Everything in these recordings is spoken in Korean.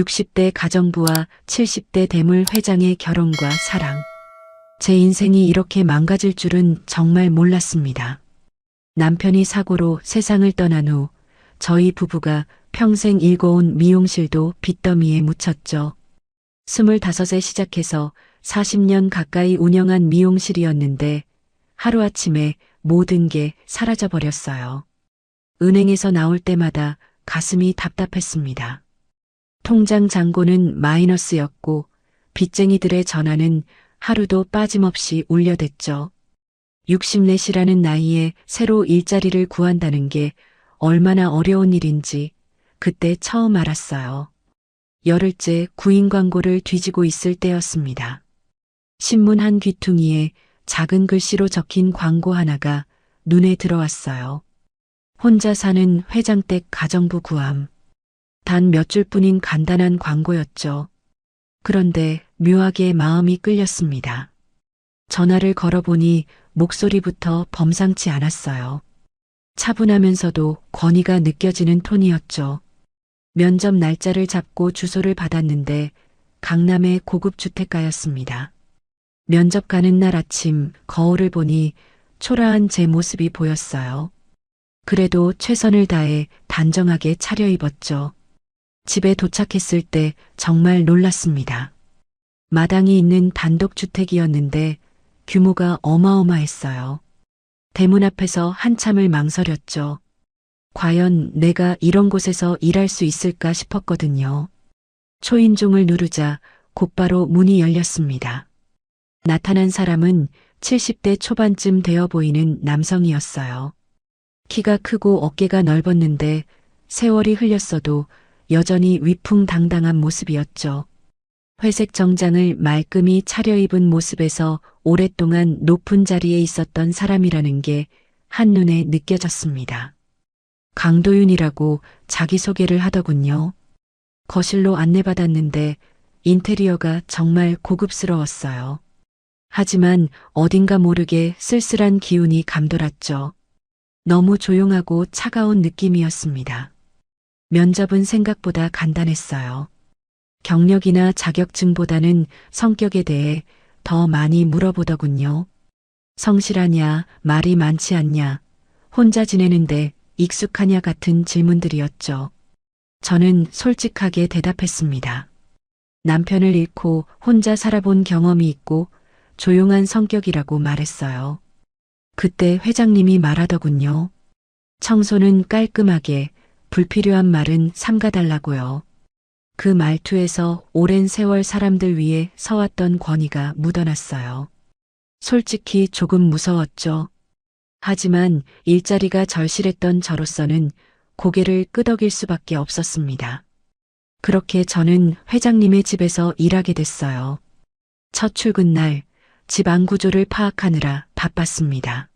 60대 가정부와 70대 대물 회장의 결혼과 사랑. 제 인생이 이렇게 망가질 줄은 정말 몰랐습니다. 남편이 사고로 세상을 떠난 후 저희 부부가 평생 일궈온 미용실도 빚더미에 묻혔죠. 25에 시작해서 40년 가까이 운영한 미용실이었는데 하루아침에 모든 게 사라져버렸어요. 은행에서 나올 때마다 가슴이 답답했습니다. 통장 잔고는 마이너스였고 빚쟁이들의 전화는 하루도 빠짐없이 울려댔죠. 60넷이라는 나이에 새로 일자리를 구한다는 게 얼마나 어려운 일인지 그때 처음 알았어요. 열흘째 구인 광고를 뒤지고 있을 때였습니다. 신문 한 귀퉁이에 작은 글씨로 적힌 광고 하나가 눈에 들어왔어요. 혼자 사는 회장댁 가정부 구함. 단 몇 줄뿐인 간단한 광고였죠. 그런데 묘하게 마음이 끌렸습니다. 전화를 걸어보니 목소리부터 범상치 않았어요. 차분하면서도 권위가 느껴지는 톤이었죠. 면접 날짜를 잡고 주소를 받았는데 강남의 고급 주택가였습니다. 면접 가는 날 아침 거울을 보니 초라한 제 모습이 보였어요. 그래도 최선을 다해 단정하게 차려입었죠. 집에 도착했을 때 정말 놀랐습니다. 마당이 있는 단독주택이었는데 규모가 어마어마했어요. 대문 앞에서 한참을 망설였죠. 과연 내가 이런 곳에서 일할 수 있을까 싶었거든요. 초인종을 누르자 곧바로 문이 열렸습니다. 나타난 사람은 70대 초반쯤 되어 보이는 남성이었어요. 키가 크고 어깨가 넓었는데 세월이 흘렸어도 여전히 위풍당당한 모습이었죠. 회색 정장을 말끔히 차려입은 모습에서 오랫동안 높은 자리에 있었던 사람이라는 게 한눈에 느껴졌습니다. 강도윤이라고 자기소개를 하더군요. 거실로 안내받았는데 인테리어가 정말 고급스러웠어요. 하지만 어딘가 모르게 쓸쓸한 기운이 감돌았죠. 너무 조용하고 차가운 느낌이었습니다. 면접은 생각보다 간단했어요. 경력이나 자격증보다는 성격에 대해 더 많이 물어보더군요. 성실하냐, 말이 많지 않냐, 혼자 지내는데 익숙하냐 같은 질문들이었죠. 저는 솔직하게 대답했습니다. 남편을 잃고 혼자 살아본 경험이 있고 조용한 성격이라고 말했어요. 그때 회장님이 말하더군요. 청소는 깔끔하게, 불필요한 말은 삼가달라고요. 그 말투에서 오랜 세월 사람들 위해 서왔던 권위가 묻어났어요. 솔직히 조금 무서웠죠. 하지만 일자리가 절실했던 저로서는 고개를 끄덕일 수밖에 없었습니다. 그렇게 저는 회장님의 집에서 일하게 됐어요. 첫 출근 날 집 안 구조를 파악하느라 바빴습니다.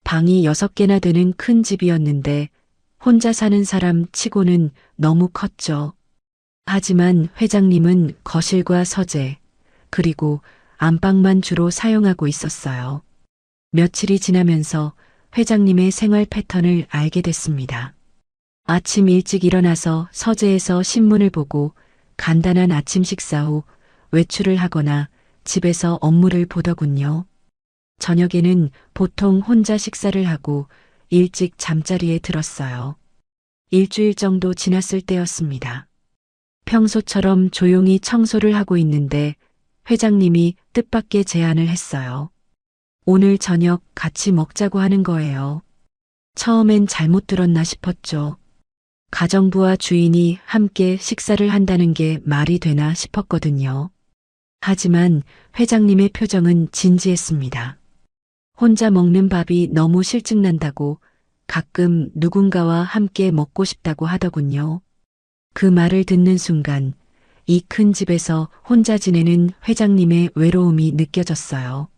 방이 6개나 되는 큰 집이었는데 혼자 사는 사람 치고는 너무 컸죠. 하지만 회장님은 거실과 서재, 그리고 안방만 주로 사용하고 있었어요. 며칠이 지나면서 회장님의 생활 패턴을 알게 됐습니다. 아침 일찍 일어나서 서재에서 신문을 보고 간단한 아침 식사 후 외출을 하거나 집에서 업무를 보더군요. 저녁에는 보통 혼자 식사를 하고 일찍 잠자리에 들었어요. 일주일 정도 지났을 때였습니다. 평소처럼 조용히 청소를 하고 있는데 회장님이 뜻밖의 제안을 했어요. 오늘 저녁 같이 먹자고 하는 거예요. 처음엔 잘못 들었나 싶었죠. 가정부와 주인이 함께 식사를 한다는 게 말이 되나 싶었거든요. 하지만 회장님의 표정은 진지했습니다. 혼자 먹는 밥이 너무 실증난다고 가끔 누군가와 함께 먹고 싶다고 하더군요. 그 말을 듣는 순간 이 큰 집에서 혼자 지내는 회장님의 외로움이 느껴졌어요.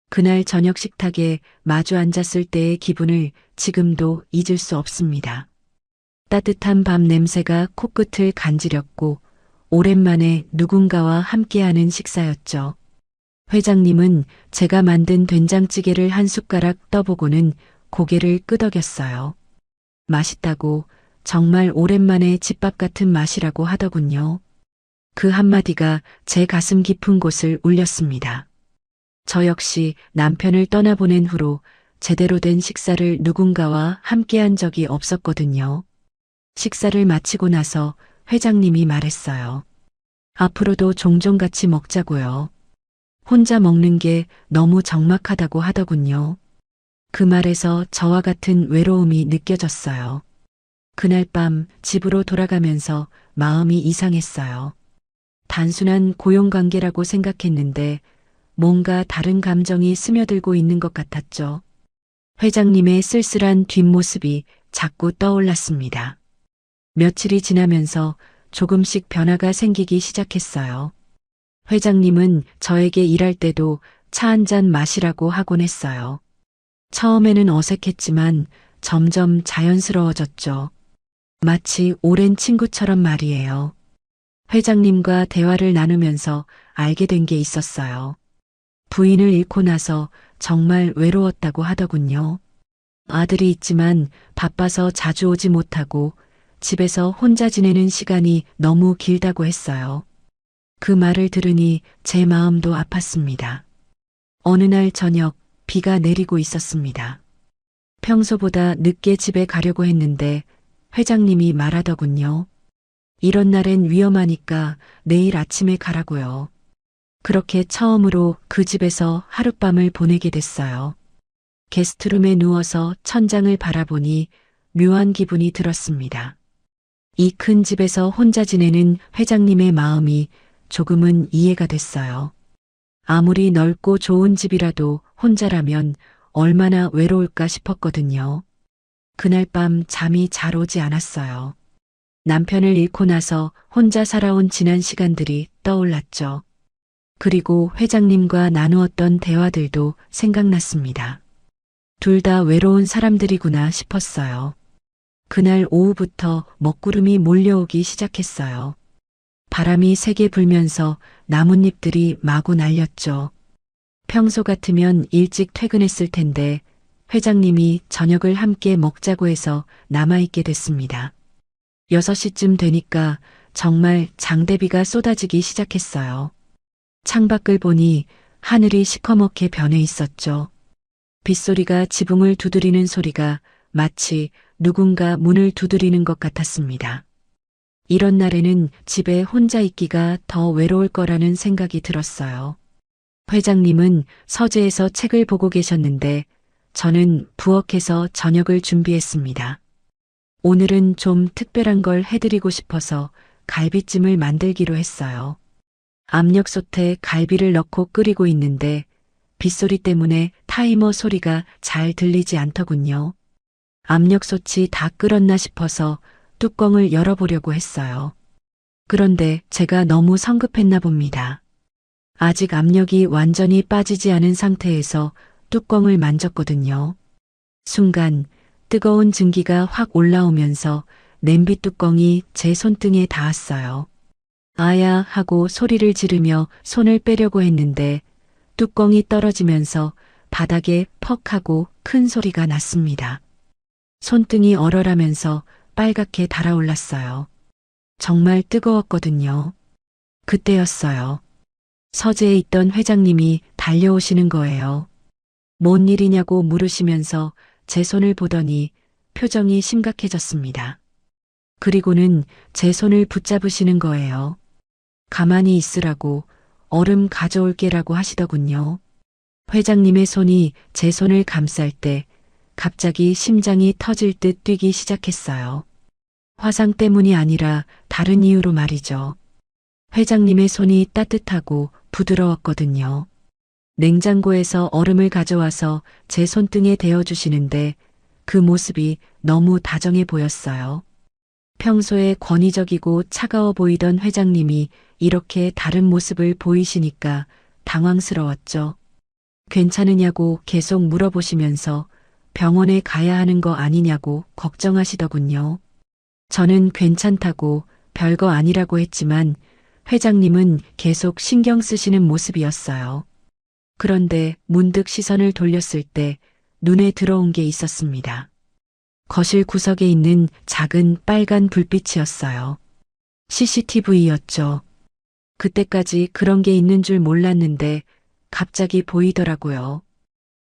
그날 저녁 식탁에 마주 앉았을 때의 기분을 지금도 잊을 수 없습니다. 따뜻한 밥 냄새가 코끝을 간지렸고 오랜만에 누군가와 함께하는 식사였죠. 회장님은 제가 만든 된장찌개를 한 숟가락 떠보고는 고개를 끄덕였어요. 맛있다고, 정말 오랜만에 집밥 같은 맛이라고 하더군요. 그 한마디가 제 가슴 깊은 곳을 울렸습니다. 저 역시 남편을 떠나보낸 후로 제대로 된 식사를 누군가와 함께한 적이 없었거든요. 식사를 마치고 나서 회장님이 말했어요. 앞으로도 종종 같이 먹자고요. 혼자 먹는 게 너무 적막하다고 하더군요. 그 말에서 저와 같은 외로움이 느껴졌어요. 그날 밤 집으로 돌아가면서 마음이 이상했어요. 단순한 고용관계라고 생각했는데 뭔가 다른 감정이 스며들고 있는 것 같았죠. 회장님의 쓸쓸한 뒷모습이 자꾸 떠올랐습니다. 며칠이 지나면서 조금씩 변화가 생기기 시작했어요. 회장님은 저에게 일할 때도 차 한 잔 마시라고 하곤 했어요. 처음에는 어색했지만 점점 자연스러워졌죠. 마치 오랜 친구처럼 말이에요. 회장님과 대화를 나누면서 알게 된 게 있었어요. 부인을 잃고 나서 정말 외로웠다고 하더군요. 아들이 있지만 바빠서 자주 오지 못하고 집에서 혼자 지내는 시간이 너무 길다고 했어요. 그 말을 들으니 제 마음도 아팠습니다. 어느 날 저녁 비가 내리고 있었습니다. 평소보다 늦게 집에 가려고 했는데 회장님이 말하더군요. 이런 날엔 위험하니까 내일 아침에 가라고요. 그렇게 처음으로 그 집에서 하룻밤을 보내게 됐어요. 게스트룸에 누워서 천장을 바라보니 묘한 기분이 들었습니다. 이 큰 집에서 혼자 지내는 회장님의 마음이 조금은 이해가 됐어요. 아무리 넓고 좋은 집이라도 혼자라면 얼마나 외로울까 싶었거든요. 그날 밤 잠이 잘 오지 않았어요. 남편을 잃고 나서 혼자 살아온 지난 시간들이 떠올랐죠. 그리고 회장님과 나누었던 대화들도 생각났습니다. 둘 다 외로운 사람들이구나 싶었어요. 그날 오후부터 먹구름이 몰려오기 시작했어요. 바람이 세게 불면서 나뭇잎들이 마구 날렸죠. 평소 같으면 일찍 퇴근했을 텐데 회장님이 저녁을 함께 먹자고 해서 남아있게 됐습니다. 6시쯤 되니까 정말 장대비가 쏟아지기 시작했어요. 창밖을 보니 하늘이 시커멓게 변해 있었죠. 빗소리가 지붕을 두드리는 소리가 마치 누군가 문을 두드리는 것 같았습니다. 이런 날에는 집에 혼자 있기가 더 외로울 거라는 생각이 들었어요. 회장님은 서재에서 책을 보고 계셨는데 저는 부엌에서 저녁을 준비했습니다. 오늘은 좀 특별한 걸 해드리고 싶어서 갈비찜을 만들기로 했어요. 압력솥에 갈비를 넣고 끓이고 있는데 빗소리 때문에 타이머 소리가 잘 들리지 않더군요. 압력솥이 다 끓었나 싶어서 뚜껑을 열어보려고 했어요. 그런데 제가 너무 성급했나 봅니다. 아직 압력이 완전히 빠지지 않은 상태에서 뚜껑을 만졌거든요. 순간 뜨거운 증기가 확 올라오면서 냄비 뚜껑이 제 손등에 닿았어요. 아야 하고 소리를 지르며 손을 빼려고 했는데 뚜껑이 떨어지면서 바닥에 퍽 하고 큰 소리가 났습니다. 손등이 얼얼하면서 빨갛게 달아올랐어요. 정말 뜨거웠거든요. 그때였어요. 서재에 있던 회장님이 달려오시는 거예요. 뭔 일이냐고 물으시면서 제 손을 보더니 표정이 심각해졌습니다. 그리고는 제 손을 붙잡으시는 거예요. 가만히 있으라고, 얼음 가져올게라고 하시더군요. 회장님의 손이 제 손을 감쌀 때 갑자기 심장이 터질 듯 뛰기 시작했어요. 화상 때문이 아니라 다른 이유로 말이죠. 회장님의 손이 따뜻하고 부드러웠거든요. 냉장고에서 얼음을 가져와서 제 손등에 대어주시는데 그 모습이 너무 다정해 보였어요. 평소에 권위적이고 차가워 보이던 회장님이 이렇게 다른 모습을 보이시니까 당황스러웠죠. 괜찮으냐고 계속 물어보시면서 병원에 가야 하는 거 아니냐고 걱정하시더군요. 저는 괜찮다고 별거 아니라고 했지만 회장님은 계속 신경 쓰시는 모습이었어요. 그런데 문득 시선을 돌렸을 때 눈에 들어온 게 있었습니다. 거실 구석에 있는 작은 빨간 불빛이었어요. CCTV였죠. 그때까지 그런 게 있는 줄 몰랐는데 갑자기 보이더라고요.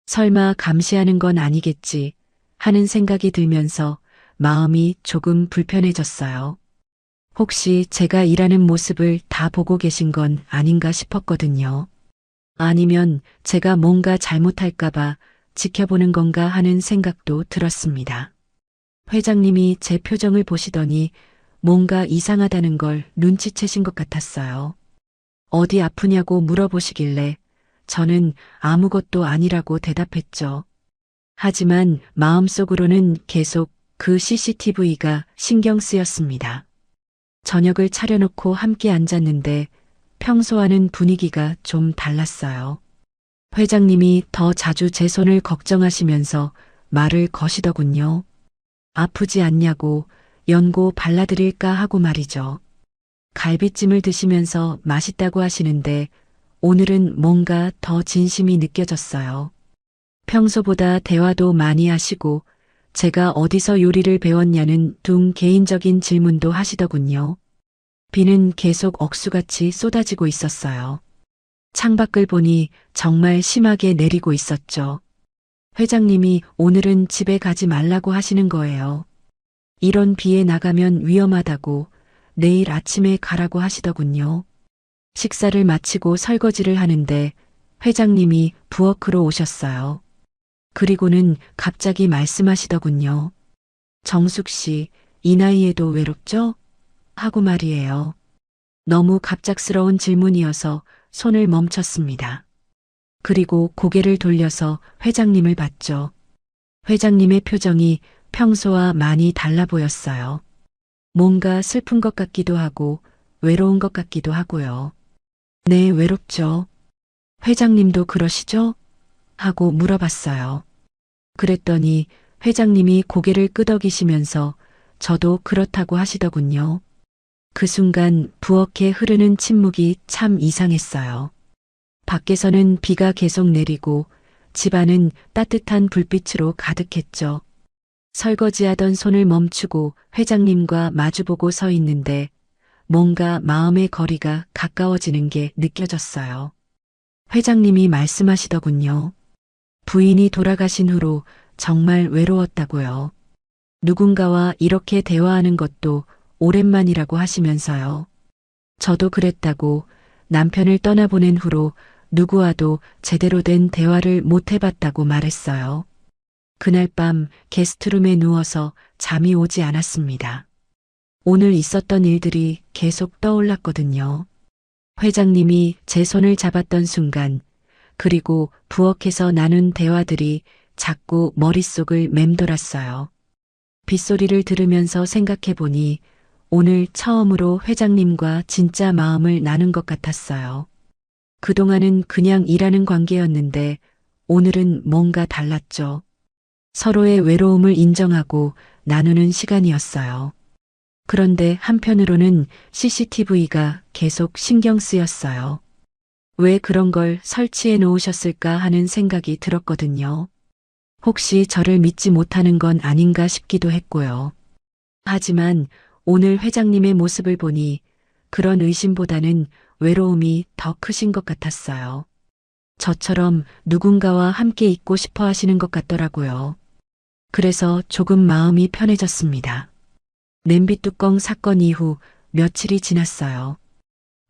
설마 감시하는 건 아니겠지 하는 생각이 들면서 마음이 조금 불편해졌어요. 혹시 제가 일하는 모습을 다 보고 계신 건 아닌가 싶었거든요. 아니면 제가 뭔가 잘못할까봐 지켜보는 건가 하는 생각도 들었습니다. 회장님이 제 표정을 보시더니 뭔가 이상하다는 걸 눈치채신 것 같았어요. 어디 아프냐고 물어보시길래 저는 아무것도 아니라고 대답했죠. 하지만 마음속으로는 계속 그 CCTV가 신경 쓰였습니다. 저녁을 차려놓고 함께 앉았는데 평소와는 분위기가 좀 달랐어요. 회장님이 더 자주 제 손을 걱정하시면서 말을 거시더군요. 아프지 않냐고 연고 발라드릴까 하고 말이죠. 갈비찜을 드시면서 맛있다고 하시는데 오늘은 뭔가 더 진심이 느껴졌어요. 평소보다 대화도 많이 하시고 제가 어디서 요리를 배웠냐는 둥 개인적인 질문도 하시더군요. 비는 계속 억수같이 쏟아지고 있었어요. 창밖을 보니 정말 심하게 내리고 있었죠. 회장님이 오늘은 집에 가지 말라고 하시는 거예요. 이런 비에 나가면 위험하다고 내일 아침에 가라고 하시더군요. 식사를 마치고 설거지를 하는데 회장님이 부엌으로 오셨어요. 그리고는 갑자기 말씀하시더군요. 정숙 씨, 이 나이에도 외롭죠? 하고 말이에요. 너무 갑작스러운 질문이어서 손을 멈췄습니다. 그리고 고개를 돌려서 회장님을 봤죠. 회장님의 표정이 평소와 많이 달라 보였어요. 뭔가 슬픈 것 같기도 하고 외로운 것 같기도 하고요. 네, 외롭죠. 회장님도 그러시죠? 하고 물어봤어요. 그랬더니 회장님이 고개를 끄덕이시면서 저도 그렇다고 하시더군요. 그 순간 부엌에 흐르는 침묵이 참 이상했어요. 밖에서는 비가 계속 내리고 집안은 따뜻한 불빛으로 가득했죠. 설거지하던 손을 멈추고 회장님과 마주보고 서 있는데 뭔가 마음의 거리가 가까워지는 게 느껴졌어요. 회장님이 말씀하시더군요. 부인이 돌아가신 후로 정말 외로웠다고요. 누군가와 이렇게 대화하는 것도 오랜만이라고 하시면서요. 저도 그랬다고 남편을 떠나보낸 후로 누구와도 제대로 된 대화를 못 해봤다고 말했어요. 그날 밤 게스트룸에 누워서 잠이 오지 않았습니다. 오늘 있었던 일들이 계속 떠올랐거든요. 회장님이 제 손을 잡았던 순간, 그리고 부엌에서 나눈 대화들이 자꾸 머릿속을 맴돌았어요. 빗소리를 들으면서 생각해보니 오늘 처음으로 회장님과 진짜 마음을 나눈 것 같았어요. 그동안은 그냥 일하는 관계였는데 오늘은 뭔가 달랐죠. 서로의 외로움을 인정하고 나누는 시간이었어요. 그런데 한편으로는 CCTV가 계속 신경 쓰였어요. 왜 그런 걸 설치해 놓으셨을까 하는 생각이 들었거든요. 혹시 저를 믿지 못하는 건 아닌가 싶기도 했고요. 하지만 오늘 회장님의 모습을 보니 그런 의심보다는 외로움이 더 크신 것 같았어요. 저처럼 누군가와 함께 있고 싶어 하시는 것 같더라고요. 그래서 조금 마음이 편해졌습니다. 냄비 뚜껑 사건 이후 며칠이 지났어요.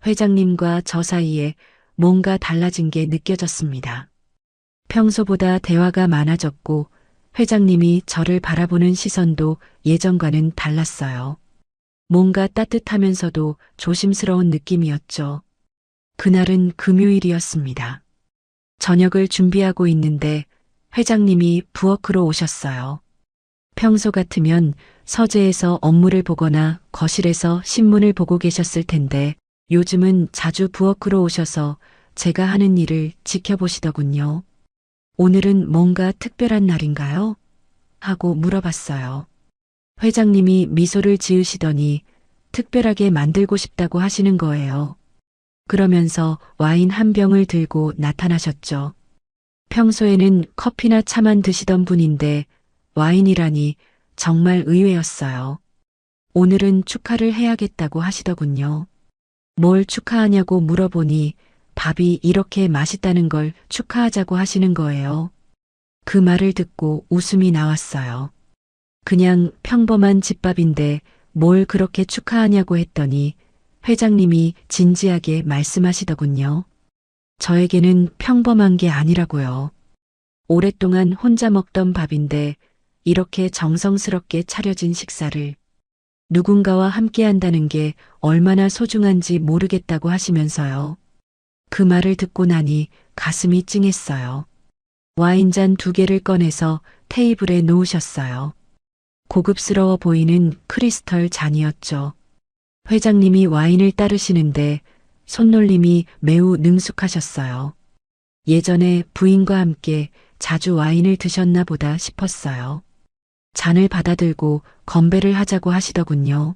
회장님과 저 사이에 뭔가 달라진 게 느껴졌습니다. 평소보다 대화가 많아졌고 회장님이 저를 바라보는 시선도 예전과는 달랐어요. 뭔가 따뜻하면서도 조심스러운 느낌이었죠. 그날은 금요일이었습니다. 저녁을 준비하고 있는데 회장님이 부엌으로 오셨어요. 평소 같으면 서재에서 업무를 보거나 거실에서 신문을 보고 계셨을 텐데 요즘은 자주 부엌으로 오셔서 제가 하는 일을 지켜보시더군요. 오늘은 뭔가 특별한 날인가요? 하고 물어봤어요. 회장님이 미소를 지으시더니 특별하게 만들고 싶다고 하시는 거예요. 그러면서 와인 한 병을 들고 나타나셨죠. 평소에는 커피나 차만 드시던 분인데 와인이라니 정말 의외였어요. 오늘은 축하를 해야겠다고 하시더군요. 뭘 축하하냐고 물어보니 밥이 이렇게 맛있다는 걸 축하하자고 하시는 거예요. 그 말을 듣고 웃음이 나왔어요. 그냥 평범한 집밥인데 뭘 그렇게 축하하냐고 했더니 회장님이 진지하게 말씀하시더군요. 저에게는 평범한 게 아니라고요. 오랫동안 혼자 먹던 밥인데 이렇게 정성스럽게 차려진 식사를 누군가와 함께 한다는 게 얼마나 소중한지 모르겠다고 하시면서요. 그 말을 듣고 나니 가슴이 찡했어요. 와인잔 2개를 꺼내서 테이블에 놓으셨어요. 고급스러워 보이는 크리스털 잔이었죠. 회장님이 와인을 따르시는데 손놀림이 매우 능숙하셨어요. 예전에 부인과 함께 자주 와인을 드셨나 보다 싶었어요. 잔을 받아들고 건배를 하자고 하시더군요.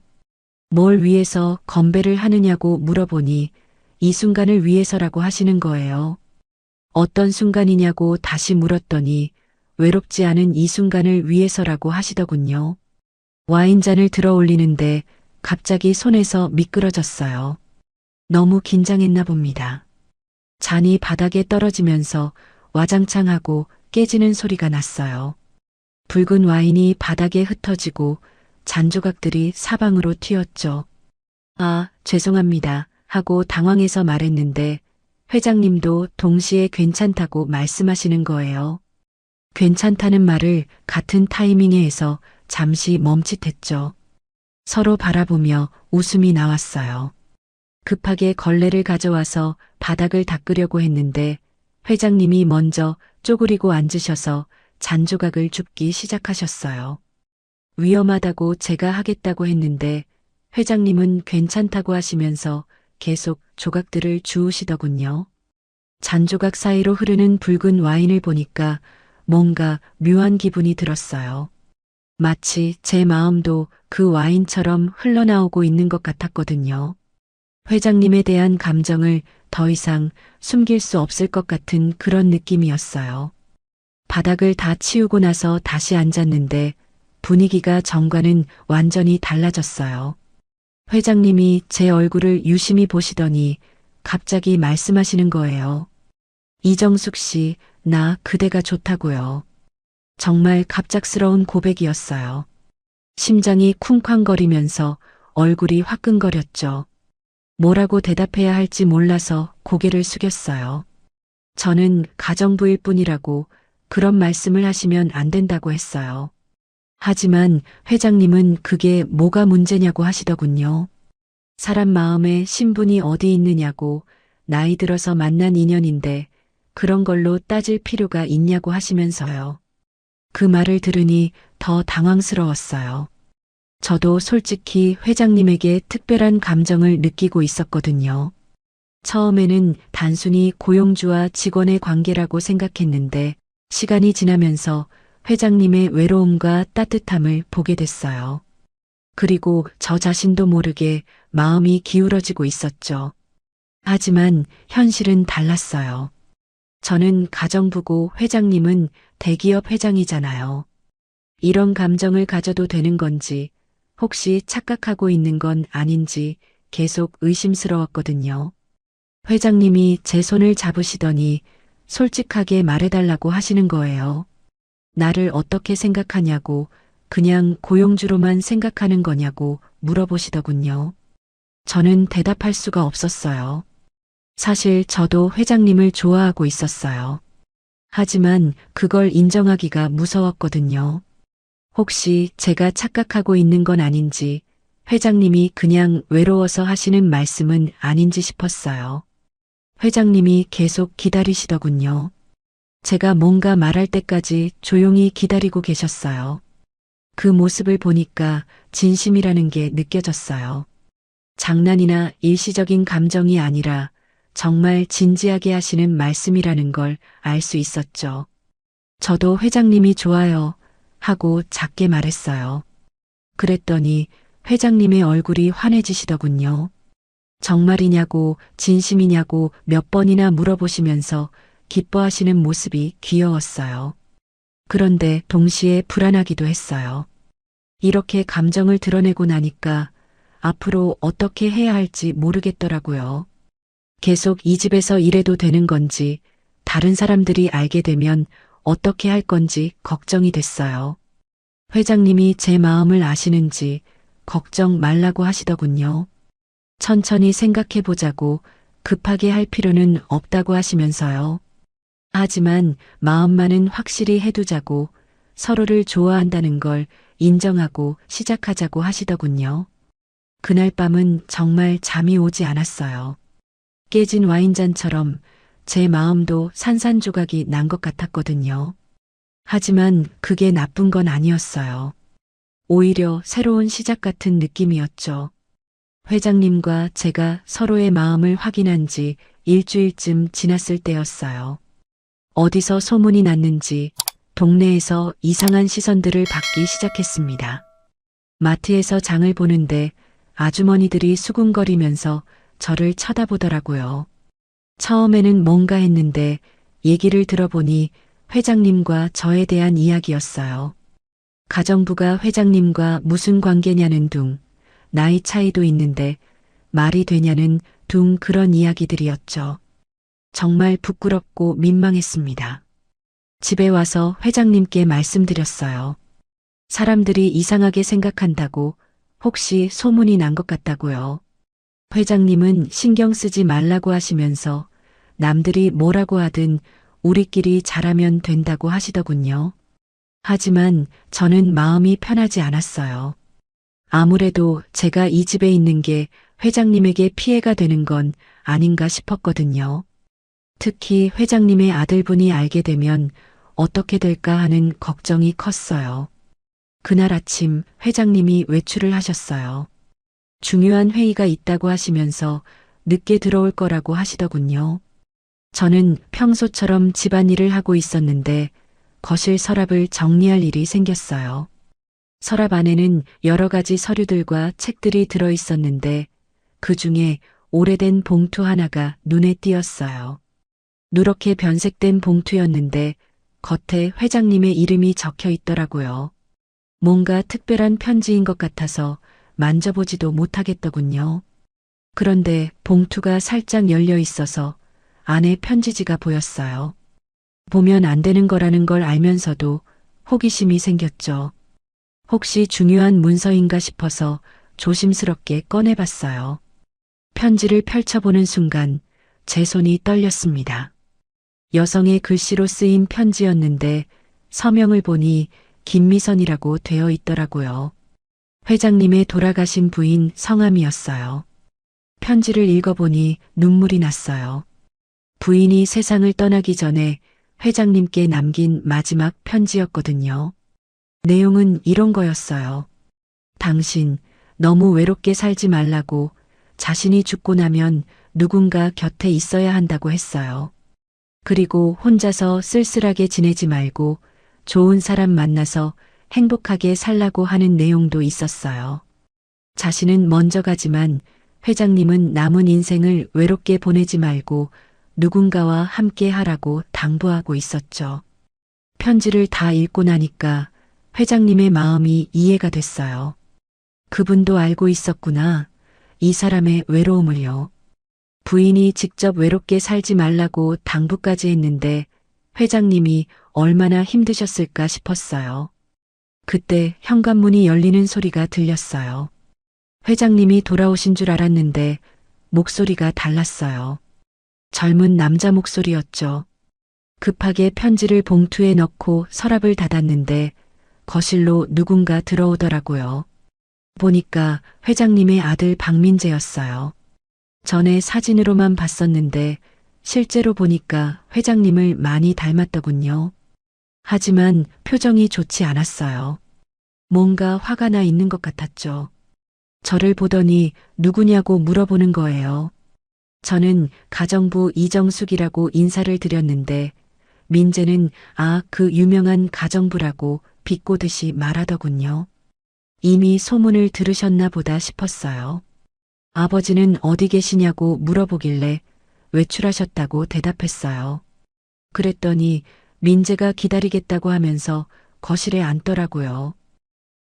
뭘 위해서 건배를 하느냐고 물어보니 이 순간을 위해서라고 하시는 거예요. 어떤 순간이냐고 다시 물었더니 외롭지 않은 이 순간을 위해서라고 하시더군요. 와인잔을 들어 올리는데 갑자기 손에서 미끄러졌어요. 너무 긴장했나 봅니다. 잔이 바닥에 떨어지면서 와장창하고 깨지는 소리가 났어요. 붉은 와인이 바닥에 흩어지고 잔조각들이 사방으로 튀었죠. 아, 죄송합니다. 하고 당황해서 말했는데 회장님도 동시에 괜찮다고 말씀하시는 거예요. 괜찮다는 말을 같은 타이밍에 해서 잠시 멈칫했죠. 서로 바라보며 웃음이 나왔어요. 급하게 걸레를 가져와서 바닥을 닦으려고 했는데 회장님이 먼저 쪼그리고 앉으셔서 잔조각을 줍기 시작하셨어요. 위험하다고 제가 하겠다고 했는데 회장님은 괜찮다고 하시면서 계속 조각들을 주우시더군요. 잔조각 사이로 흐르는 붉은 와인을 보니까 뭔가 묘한 기분이 들었어요. 마치 제 마음도 그 와인처럼 흘러나오고 있는 것 같았거든요. 회장님에 대한 감정을 더 이상 숨길 수 없을 것 같은 그런 느낌이었어요. 바닥을 다 치우고 나서 다시 앉았는데 분위기가 전과는 완전히 달라졌어요. 회장님이 제 얼굴을 유심히 보시더니 갑자기 말씀하시는 거예요. 이정숙 씨, 나 그대가 좋다고요. 정말 갑작스러운 고백이었어요. 심장이 쿵쾅거리면서 얼굴이 화끈거렸죠. 뭐라고 대답해야 할지 몰라서 고개를 숙였어요. 저는 가정부일 뿐이라고 그런 말씀을 하시면 안 된다고 했어요. 하지만 회장님은 그게 뭐가 문제냐고 하시더군요. 사람 마음에 신분이 어디 있느냐고 나이 들어서 만난 인연인데 그런 걸로 따질 필요가 있냐고 하시면서요. 그 말을 들으니 더 당황스러웠어요. 저도 솔직히 회장님에게 특별한 감정을 느끼고 있었거든요. 처음에는 단순히 고용주와 직원의 관계라고 생각했는데 시간이 지나면서 회장님의 외로움과 따뜻함을 보게 됐어요. 그리고 저 자신도 모르게 마음이 기울어지고 있었죠. 하지만 현실은 달랐어요. 저는 가정부고 회장님은 대기업 회장이잖아요. 이런 감정을 가져도 되는 건지 혹시 착각하고 있는 건 아닌지 계속 의심스러웠거든요. 회장님이 제 손을 잡으시더니 솔직하게 말해달라고 하시는 거예요. 나를 어떻게 생각하냐고, 그냥 고용주로만 생각하는 거냐고 물어보시더군요. 저는 대답할 수가 없었어요. 사실 저도 회장님을 좋아하고 있었어요. 하지만 그걸 인정하기가 무서웠거든요. 혹시 제가 착각하고 있는 건 아닌지, 회장님이 그냥 외로워서 하시는 말씀은 아닌지 싶었어요. 회장님이 계속 기다리시더군요. 제가 뭔가 말할 때까지 조용히 기다리고 계셨어요. 그 모습을 보니까 진심이라는 게 느껴졌어요. 장난이나 일시적인 감정이 아니라 정말 진지하게 하시는 말씀이라는 걸 알 수 있었죠. 저도 회장님이 좋아요 하고 작게 말했어요. 그랬더니 회장님의 얼굴이 환해지시더군요. 정말이냐고 진심이냐고 몇 번이나 물어보시면서 기뻐하시는 모습이 귀여웠어요. 그런데 동시에 불안하기도 했어요. 이렇게 감정을 드러내고 나니까 앞으로 어떻게 해야 할지 모르겠더라고요. 계속 이 집에서 일해도 되는 건지, 다른 사람들이 알게 되면 어떻게 할 건지 걱정이 됐어요. 회장님이 제 마음을 아시는지 걱정 말라고 하시더군요. 천천히 생각해 보자고 급하게 할 필요는 없다고 하시면서요. 하지만 마음만은 확실히 해두자고 서로를 좋아한다는 걸 인정하고 시작하자고 하시더군요. 그날 밤은 정말 잠이 오지 않았어요. 깨진 와인잔처럼 제 마음도 산산조각이 난 것 같았거든요. 하지만 그게 나쁜 건 아니었어요. 오히려 새로운 시작 같은 느낌이었죠. 회장님과 제가 서로의 마음을 확인한 지 일주일쯤 지났을 때였어요. 어디서 소문이 났는지 동네에서 이상한 시선들을 받기 시작했습니다. 마트에서 장을 보는데 아주머니들이 수군거리면서 저를 쳐다보더라고요. 처음에는 뭔가 했는데 얘기를 들어보니 회장님과 저에 대한 이야기였어요. 가정부가 회장님과 무슨 관계냐는 둥, 나이 차이도 있는데 말이 되냐는 둥 그런 이야기들이었죠. 정말 부끄럽고 민망했습니다. 집에 와서 회장님께 말씀드렸어요. 사람들이 이상하게 생각한다고 혹시 소문이 난 것 같다고요. 회장님은 신경 쓰지 말라고 하시면서 남들이 뭐라고 하든 우리끼리 잘하면 된다고 하시더군요. 하지만 저는 마음이 편하지 않았어요. 아무래도 제가 이 집에 있는 게 회장님에게 피해가 되는 건 아닌가 싶었거든요. 특히 회장님의 아들분이 알게 되면 어떻게 될까 하는 걱정이 컸어요. 그날 아침 회장님이 외출을 하셨어요. 중요한 회의가 있다고 하시면서 늦게 들어올 거라고 하시더군요. 저는 평소처럼 집안일을 하고 있었는데 거실 서랍을 정리할 일이 생겼어요. 서랍 안에는 여러 가지 서류들과 책들이 들어 있었는데 그 중에 오래된 봉투 하나가 눈에 띄었어요. 누렇게 변색된 봉투였는데 겉에 회장님의 이름이 적혀 있더라고요. 뭔가 특별한 편지인 것 같아서 만져보지도 못하겠더군요. 그런데 봉투가 살짝 열려 있어서 안에 편지지가 보였어요. 보면 안 되는 거라는 걸 알면서도 호기심이 생겼죠. 혹시 중요한 문서인가 싶어서 조심스럽게 꺼내봤어요. 편지를 펼쳐보는 순간 제 손이 떨렸습니다. 여성의 글씨로 쓰인 편지였는데 서명을 보니 김미선이라고 되어 있더라고요. 회장님의 돌아가신 부인 성함이었어요. 편지를 읽어보니 눈물이 났어요. 부인이 세상을 떠나기 전에 회장님께 남긴 마지막 편지였거든요. 내용은 이런 거였어요. 당신 너무 외롭게 살지 말라고 자신이 죽고 나면 누군가 곁에 있어야 한다고 했어요. 그리고 혼자서 쓸쓸하게 지내지 말고 좋은 사람 만나서 행복하게 살라고 하는 내용도 있었어요. 자신은 먼저 가지만 회장님은 남은 인생을 외롭게 보내지 말고 누군가와 함께 하라고 당부하고 있었죠. 편지를 다 읽고 나니까 회장님의 마음이 이해가 됐어요. 그분도 알고 있었구나. 이 사람의 외로움을요. 부인이 직접 외롭게 살지 말라고 당부까지 했는데 회장님이 얼마나 힘드셨을까 싶었어요. 그때 현관문이 열리는 소리가 들렸어요. 회장님이 돌아오신 줄 알았는데 목소리가 달랐어요. 젊은 남자 목소리였죠. 급하게 편지를 봉투에 넣고 서랍을 닫았는데 거실로 누군가 들어오더라고요. 보니까 회장님의 아들 박민재였어요. 전에 사진으로만 봤었는데 실제로 보니까 회장님을 많이 닮았더군요. 하지만 표정이 좋지 않았어요. 뭔가 화가 나 있는 것 같았죠. 저를 보더니 누구냐고 물어보는 거예요. 저는 가정부 이정숙이라고 인사를 드렸는데 민재는 그 유명한 가정부라고 비꼬듯이 말하더군요. 이미 소문을 들으셨나 보다 싶었어요. 아버지는 어디 계시냐고 물어보길래 외출하셨다고 대답했어요. 그랬더니 민재가 기다리겠다고 하면서 거실에 앉더라고요.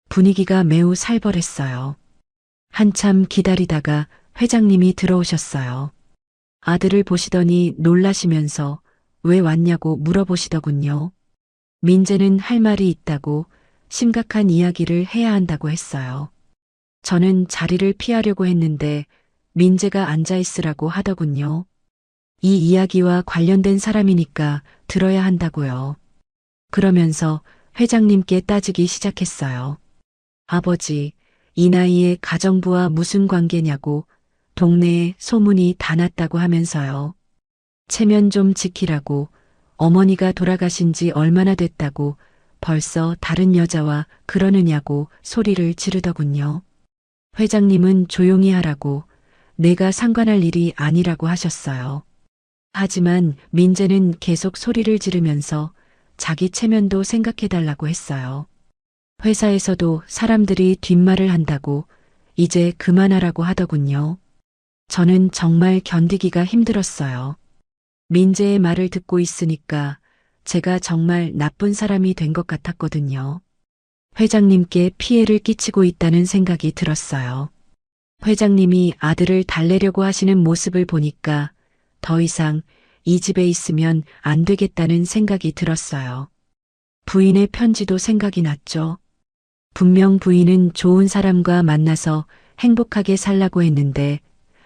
분위기가 매우 살벌했어요. 한참 기다리다가 회장님이 들어오셨어요. 아들을 보시더니 놀라시면서 왜 왔냐고 물어보시더군요. 민재는 할 말이 있다고 심각한 이야기를 해야 한다고 했어요. 저는 자리를 피하려고 했는데 민재가 앉아 있으라고 하더군요. 이 이야기와 관련된 사람이니까 들어야 한다고요. 그러면서 회장님께 따지기 시작했어요. 아버지, 이 나이에 가정부와 무슨 관계냐고 동네에 소문이 다 났다고 하면서요. 체면 좀 지키라고 어머니가 돌아가신 지 얼마나 됐다고 벌써 다른 여자와 그러느냐고 소리를 지르더군요. 회장님은 조용히 하라고 내가 상관할 일이 아니라고 하셨어요. 하지만 민재는 계속 소리를 지르면서 자기 체면도 생각해달라고 했어요. 회사에서도 사람들이 뒷말을 한다고 이제 그만하라고 하더군요. 저는 정말 견디기가 힘들었어요. 민재의 말을 듣고 있으니까 제가 정말 나쁜 사람이 된 것 같았거든요. 회장님께 피해를 끼치고 있다는 생각이 들었어요. 회장님이 아들을 달래려고 하시는 모습을 보니까 더 이상 이 집에 있으면 안 되겠다는 생각이 들었어요. 부인의 편지도 생각이 났죠. 분명 부인은 좋은 사람과 만나서 행복하게 살라고 했는데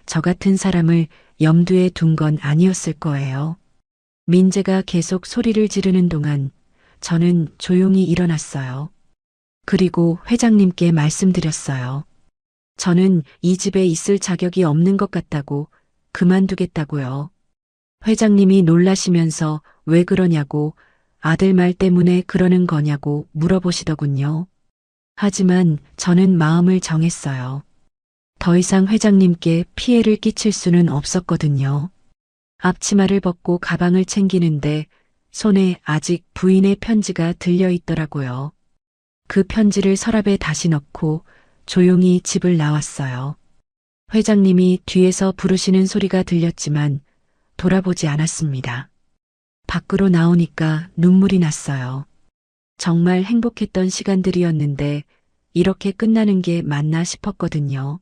저 같은 사람을 염두에 둔 건 아니었을 거예요. 민재가 계속 소리를 지르는 동안 저는 조용히 일어났어요. 그리고 회장님께 말씀드렸어요. 저는 이 집에 있을 자격이 없는 것 같다고 그만두겠다고요. 회장님이 놀라시면서 왜 그러냐고 아들 말 때문에 그러는 거냐고 물어보시더군요. 하지만 저는 마음을 정했어요. 더 이상 회장님께 피해를 끼칠 수는 없었거든요. 앞치마를 벗고 가방을 챙기는데 손에 아직 부인의 편지가 들려 있더라고요. 그 편지를 서랍에 다시 넣고 조용히 집을 나왔어요. 회장님이 뒤에서 부르시는 소리가 들렸지만 돌아보지 않았습니다. 밖으로 나오니까 눈물이 났어요. 정말 행복했던 시간들이었는데 이렇게 끝나는 게 맞나 싶었거든요.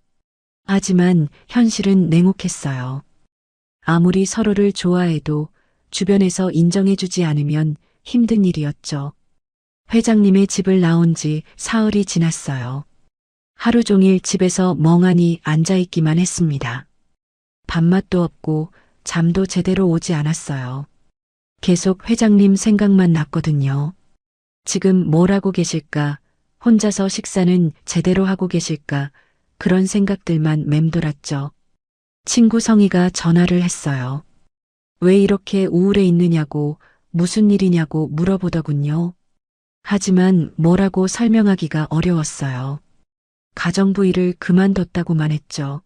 하지만 현실은 냉혹했어요. 아무리 서로를 좋아해도 주변에서 인정해주지 않으면 힘든 일이었죠. 회장님의 집을 나온 지 사흘이 지났어요. 하루 종일 집에서 멍하니 앉아있기만 했습니다. 밥맛도 없고 잠도 제대로 오지 않았어요. 계속 회장님 생각만 났거든요. 지금 뭘 하고 계실까? 혼자서 식사는 제대로 하고 계실까? 그런 생각들만 맴돌았죠. 친구 성희가 전화를 했어요. 왜 이렇게 우울해 있느냐고 무슨 일이냐고 물어보더군요. 하지만 뭐라고 설명하기가 어려웠어요. 가정부 일을 그만뒀다고만 했죠.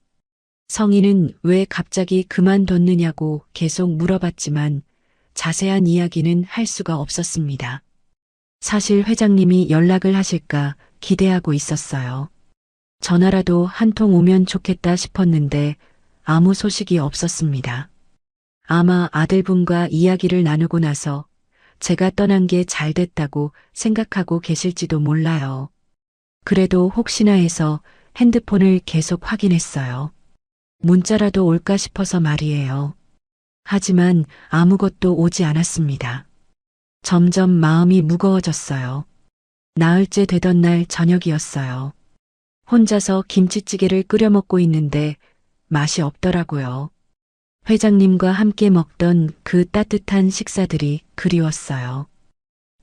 성희는 왜 갑자기 그만뒀느냐고 계속 물어봤지만 자세한 이야기는 할 수가 없었습니다. 사실 회장님이 연락을 하실까 기대하고 있었어요. 전화라도 한 통 오면 좋겠다 싶었는데 아무 소식이 없었습니다. 아마 아들분과 이야기를 나누고 나서 제가 떠난 게 잘 됐다고 생각하고 계실지도 몰라요. 그래도 혹시나 해서 핸드폰을 계속 확인했어요. 문자라도 올까 싶어서 말이에요. 하지만 아무것도 오지 않았습니다. 점점 마음이 무거워졌어요. 나흘째 되던 날 저녁이었어요. 혼자서 김치찌개를 끓여 먹고 있는데 맛이 없더라고요. 회장님과 함께 먹던 그 따뜻한 식사들이 그리웠어요.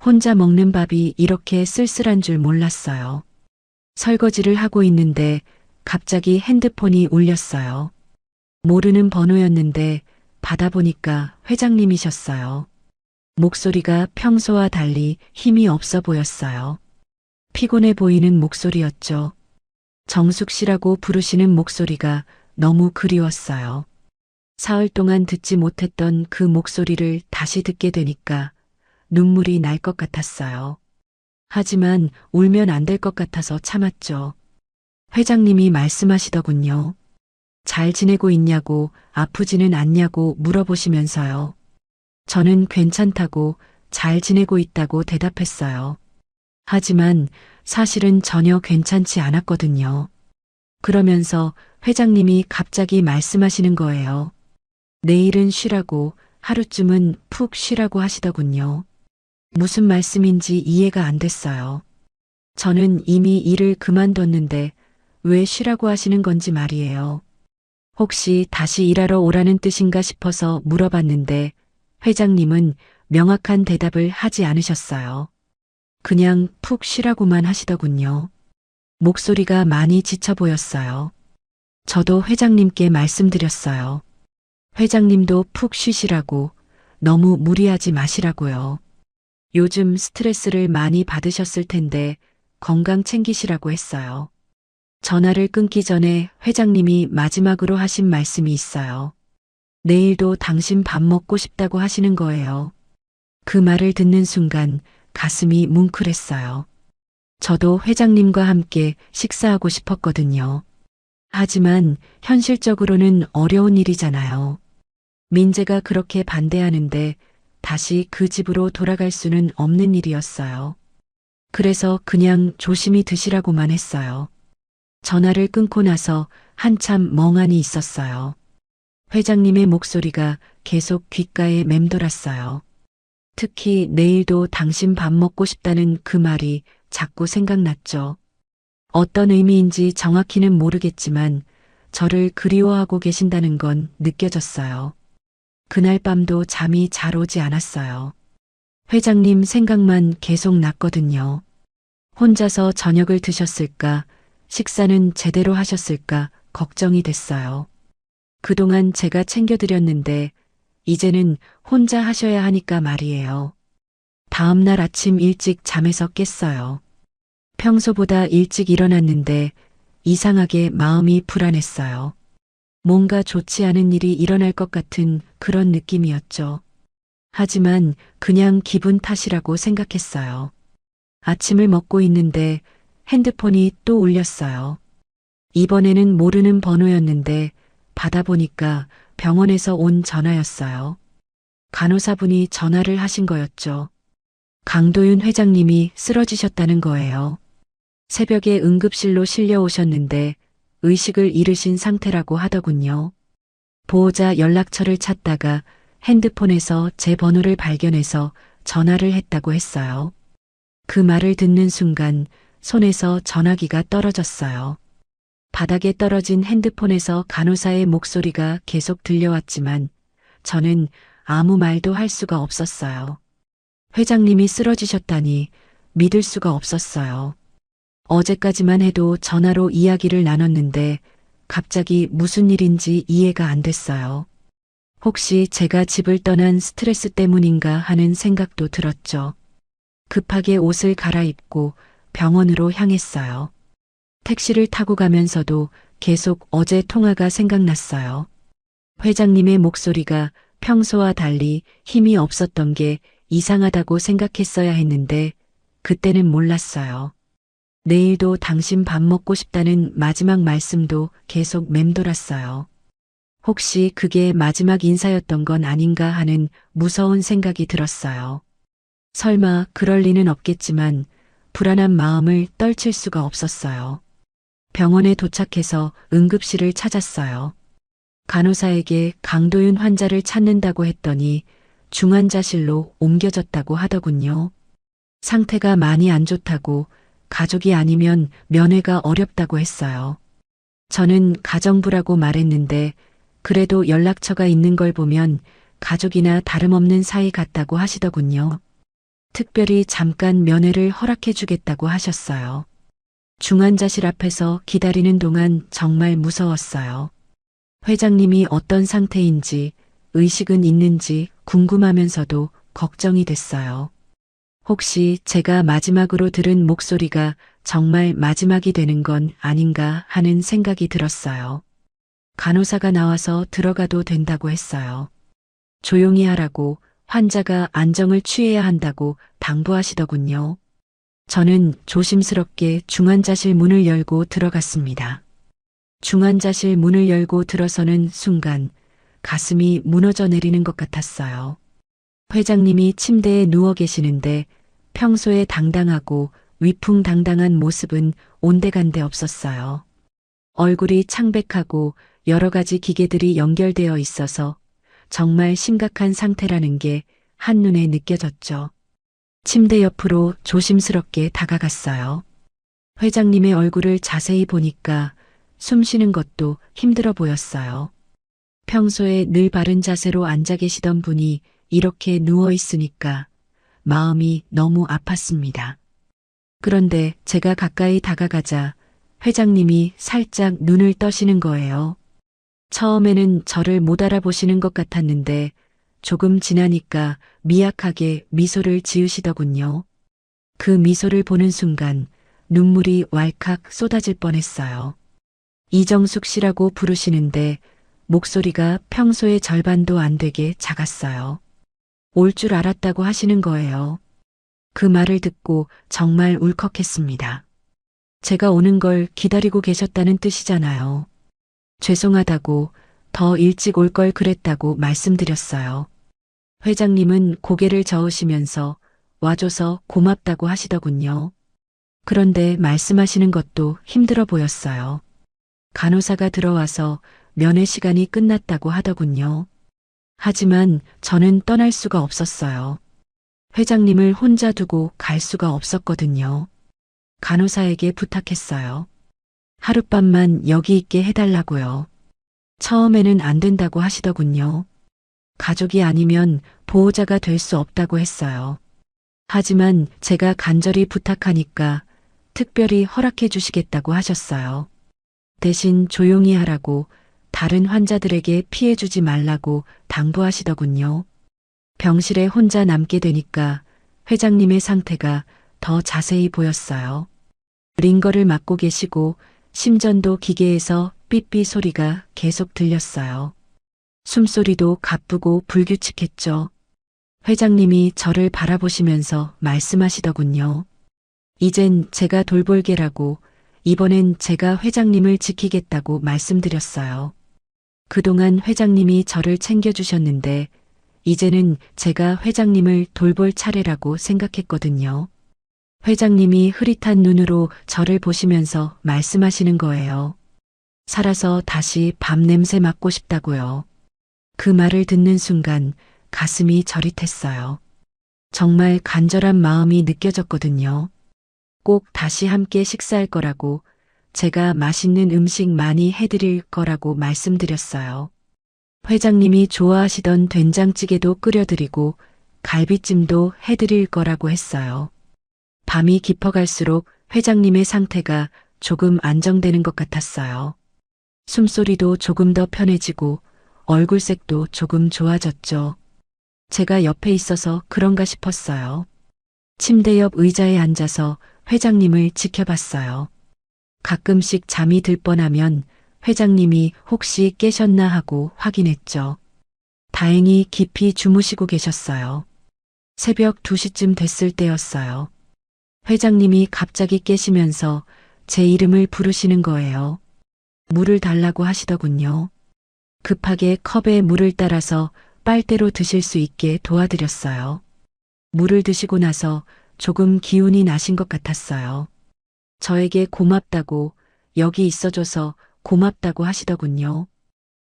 혼자 먹는 밥이 이렇게 쓸쓸한 줄 몰랐어요. 설거지를 하고 있는데 갑자기 핸드폰이 울렸어요. 모르는 번호였는데 받아보니까 회장님이셨어요. 목소리가 평소와 달리 힘이 없어 보였어요. 피곤해 보이는 목소리였죠. 정숙 씨라고 부르시는 목소리가 너무 그리웠어요. 사흘 동안 듣지 못했던 그 목소리를 다시 듣게 되니까 눈물이 날 것 같았어요. 하지만 울면 안 될 것 같아서 참았죠. 회장님이 말씀하시더군요. 잘 지내고 있냐고 아프지는 않냐고 물어보시면서요. 저는 괜찮다고 잘 지내고 있다고 대답했어요. 하지만 사실은 전혀 괜찮지 않았거든요. 그러면서 회장님이 갑자기 말씀하시는 거예요. 내일은 쉬라고, 하루쯤은 푹 쉬라고 하시더군요. 무슨 말씀인지 이해가 안 됐어요. 저는 이미 일을 그만뒀는데 왜 쉬라고 하시는 건지 말이에요. 혹시 다시 일하러 오라는 뜻인가 싶어서 물어봤는데 회장님은 명확한 대답을 하지 않으셨어요. 그냥 푹 쉬라고만 하시더군요. 목소리가 많이 지쳐 보였어요. 저도 회장님께 말씀드렸어요. 회장님도 푹 쉬시라고, 너무 무리하지 마시라고요. 요즘 스트레스를 많이 받으셨을 텐데 건강 챙기시라고 했어요. 전화를 끊기 전에 회장님이 마지막으로 하신 말씀이 있어요. 내일도 당신 밥 먹고 싶다고 하시는 거예요. 그 말을 듣는 순간 가슴이 뭉클했어요. 저도 회장님과 함께 식사하고 싶었거든요. 하지만 현실적으로는 어려운 일이잖아요. 민재가 그렇게 반대하는데 다시 그 집으로 돌아갈 수는 없는 일이었어요. 그래서 그냥 조심히 드시라고만 했어요. 전화를 끊고 나서 한참 멍하니 있었어요. 회장님의 목소리가 계속 귓가에 맴돌았어요. 특히 내일도 당신 밥 먹고 싶다는 그 말이 자꾸 생각났죠. 어떤 의미인지 정확히는 모르겠지만 저를 그리워하고 계신다는 건 느껴졌어요. 그날 밤도 잠이 잘 오지 않았어요. 회장님 생각만 계속 났거든요. 혼자서 저녁을 드셨을까, 식사는 제대로 하셨을까 걱정이 됐어요. 그동안 제가 챙겨드렸는데 이제는 혼자 하셔야 하니까 말이에요. 다음 날 아침 일찍 잠에서 깼어요. 평소보다 일찍 일어났는데 이상하게 마음이 불안했어요. 뭔가 좋지 않은 일이 일어날 것 같은 그런 느낌이었죠. 하지만 그냥 기분 탓이라고 생각했어요. 아침을 먹고 있는데 핸드폰이 또 울렸어요. 이번에는 모르는 번호였는데 받아보니까 병원에서 온 전화였어요. 간호사분이 전화를 하신 거였죠. 강도윤 회장님이 쓰러지셨다는 거예요. 새벽에 응급실로 실려오셨는데 의식을 잃으신 상태라고 하더군요. 보호자 연락처를 찾다가 핸드폰에서 제 번호를 발견해서 전화를 했다고 했어요. 그 말을 듣는 순간 손에서 전화기가 떨어졌어요. 바닥에 떨어진 핸드폰에서 간호사의 목소리가 계속 들려왔지만 저는 아무 말도 할 수가 없었어요. 회장님이 쓰러지셨다니 믿을 수가 없었어요. 어제까지만 해도 전화로 이야기를 나눴는데 갑자기 무슨 일인지 이해가 안 됐어요. 혹시 제가 집을 떠난 스트레스 때문인가 하는 생각도 들었죠. 급하게 옷을 갈아입고 병원으로 향했어요. 택시를 타고 가면서도 계속 어제 통화가 생각났어요. 회장님의 목소리가 평소와 달리 힘이 없었던 게 이상하다고 생각했어야 했는데 그때는 몰랐어요. 내일도 당신 밥 먹고 싶다는 마지막 말씀도 계속 맴돌았어요. 혹시 그게 마지막 인사였던 건 아닌가 하는 무서운 생각이 들었어요. 설마 그럴 리는 없겠지만 불안한 마음을 떨칠 수가 없었어요. 병원에 도착해서 응급실을 찾았어요. 간호사에게 강도윤 환자를 찾는다고 했더니 중환자실로 옮겨졌다고 하더군요. 상태가 많이 안 좋다고, 가족이 아니면 면회가 어렵다고 했어요. 저는 가정부라고 말했는데 그래도 연락처가 있는 걸 보면 가족이나 다름없는 사이 같다고 하시더군요. 특별히 잠깐 면회를 허락해 주겠다고 하셨어요. 중환자실 앞에서 기다리는 동안 정말 무서웠어요. 회장님이 어떤 상태인지, 의식은 있는지 궁금하면서도 걱정이 됐어요. 혹시 제가 마지막으로 들은 목소리가 정말 마지막이 되는 건 아닌가 하는 생각이 들었어요. 간호사가 나와서 들어가도 된다고 했어요. 조용히 하라고, 환자가 안정을 취해야 한다고 당부하시더군요. 저는 조심스럽게 중환자실 문을 열고 들어갔습니다. 중환자실 문을 열고 들어서는 순간 가슴이 무너져 내리는 것 같았어요. 회장님이 침대에 누워 계시는데 평소에 당당하고 위풍당당한 모습은 온데간데 없었어요. 얼굴이 창백하고 여러 가지 기계들이 연결되어 있어서 정말 심각한 상태라는 게 한눈에 느껴졌죠. 침대 옆으로 조심스럽게 다가갔어요. 회장님의 얼굴을 자세히 보니까 숨 쉬는 것도 힘들어 보였어요. 평소에 늘 바른 자세로 앉아 계시던 분이 이렇게 누워 있으니까 마음이 너무 아팠습니다. 그런데 제가 가까이 다가가자 회장님이 살짝 눈을 떠시는 거예요. 처음에는 저를 못 알아보시는 것 같았는데 조금 지나니까 미약하게 미소를 지으시더군요. 그 미소를 보는 순간 눈물이 왈칵 쏟아질 뻔했어요. 이정숙 씨라고 부르시는데 목소리가 평소의 절반도 안 되게 작았어요. 올 줄 알았다고 하시는 거예요. 그 말을 듣고 정말 울컥했습니다. 제가 오는 걸 기다리고 계셨다는 뜻이잖아요. 죄송하다고 더 일찍 올 걸 그랬다고 말씀드렸어요. 회장님은 고개를 저으시면서 와줘서 고맙다고 하시더군요. 그런데 말씀하시는 것도 힘들어 보였어요. 간호사가 들어와서 면회 시간이 끝났다고 하더군요. 하지만 저는 떠날 수가 없었어요. 회장님을 혼자 두고 갈 수가 없었거든요. 간호사에게 부탁했어요. 하룻밤만 여기 있게 해달라고요. 처음에는 안 된다고 하시더군요. 가족이 아니면 보호자가 될 수 없다고 했어요. 하지만 제가 간절히 부탁하니까 특별히 허락해 주시겠다고 하셨어요. 대신 조용히 하라고 다른 환자들에게 피해 주지 말라고 당부하시더군요. 병실에 혼자 남게 되니까 회장님의 상태가 더 자세히 보였어요. 링거를 맞고 계시고 심전도 기계에서 삐삐 소리가 계속 들렸어요. 숨소리도 가쁘고 불규칙했죠. 회장님이 저를 바라보시면서 말씀하시더군요. 이젠 제가 돌볼게라고 이번엔 제가 회장님을 지키겠다고 말씀드렸어요. 그동안 회장님이 저를 챙겨주셨는데 이제는 제가 회장님을 돌볼 차례라고 생각했거든요. 회장님이 흐릿한 눈으로 저를 보시면서 말씀하시는 거예요. 살아서 다시 밤 냄새 맡고 싶다고요. 그 말을 듣는 순간 가슴이 저릿했어요. 정말 간절한 마음이 느껴졌거든요. 꼭 다시 함께 식사할 거라고 제가 맛있는 음식 많이 해드릴 거라고 말씀드렸어요. 회장님이 좋아하시던 된장찌개도 끓여드리고 갈비찜도 해드릴 거라고 했어요. 밤이 깊어갈수록 회장님의 상태가 조금 안정되는 것 같았어요. 숨소리도 조금 더 편해지고 얼굴색도 조금 좋아졌죠. 제가 옆에 있어서 그런가 싶었어요. 침대 옆 의자에 앉아서 회장님을 지켜봤어요. 가끔씩 잠이 들 뻔하면 회장님이 혹시 깨셨나 하고 확인했죠. 다행히 깊이 주무시고 계셨어요. 새벽 2시쯤 됐을 때였어요. 회장님이 갑자기 깨시면서 제 이름을 부르시는 거예요. 물을 달라고 하시더군요. 급하게 컵에 물을 따라서 빨대로 드실 수 있게 도와드렸어요. 물을 드시고 나서 조금 기운이 나신 것 같았어요. 저에게 고맙다고, 여기 있어줘서 고맙다고 하시더군요.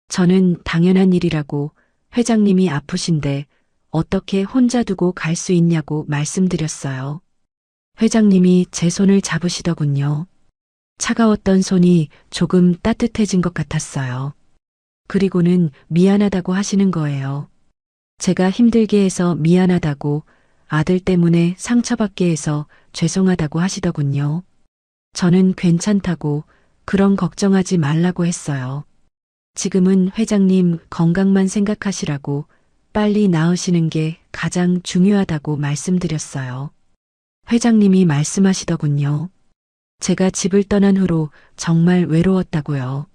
저는 당연한 일이라고 회장님이 아프신데 어떻게 혼자 두고 갈 수 있냐고 말씀드렸어요. 회장님이 제 손을 잡으시더군요. 차가웠던 손이 조금 따뜻해진 것 같았어요. 그리고는 미안하다고 하시는 거예요. 제가 힘들게 해서 미안하다고, 아들 때문에 상처받게 해서 죄송하다고 하시더군요. 저는 괜찮다고, 그런 걱정하지 말라고 했어요. 지금은 회장님 건강만 생각하시라고 빨리 나으시는 게 가장 중요하다고 말씀드렸어요. 회장님이 말씀하시더군요. 제가 집을 떠난 후로 정말 외로웠다고요.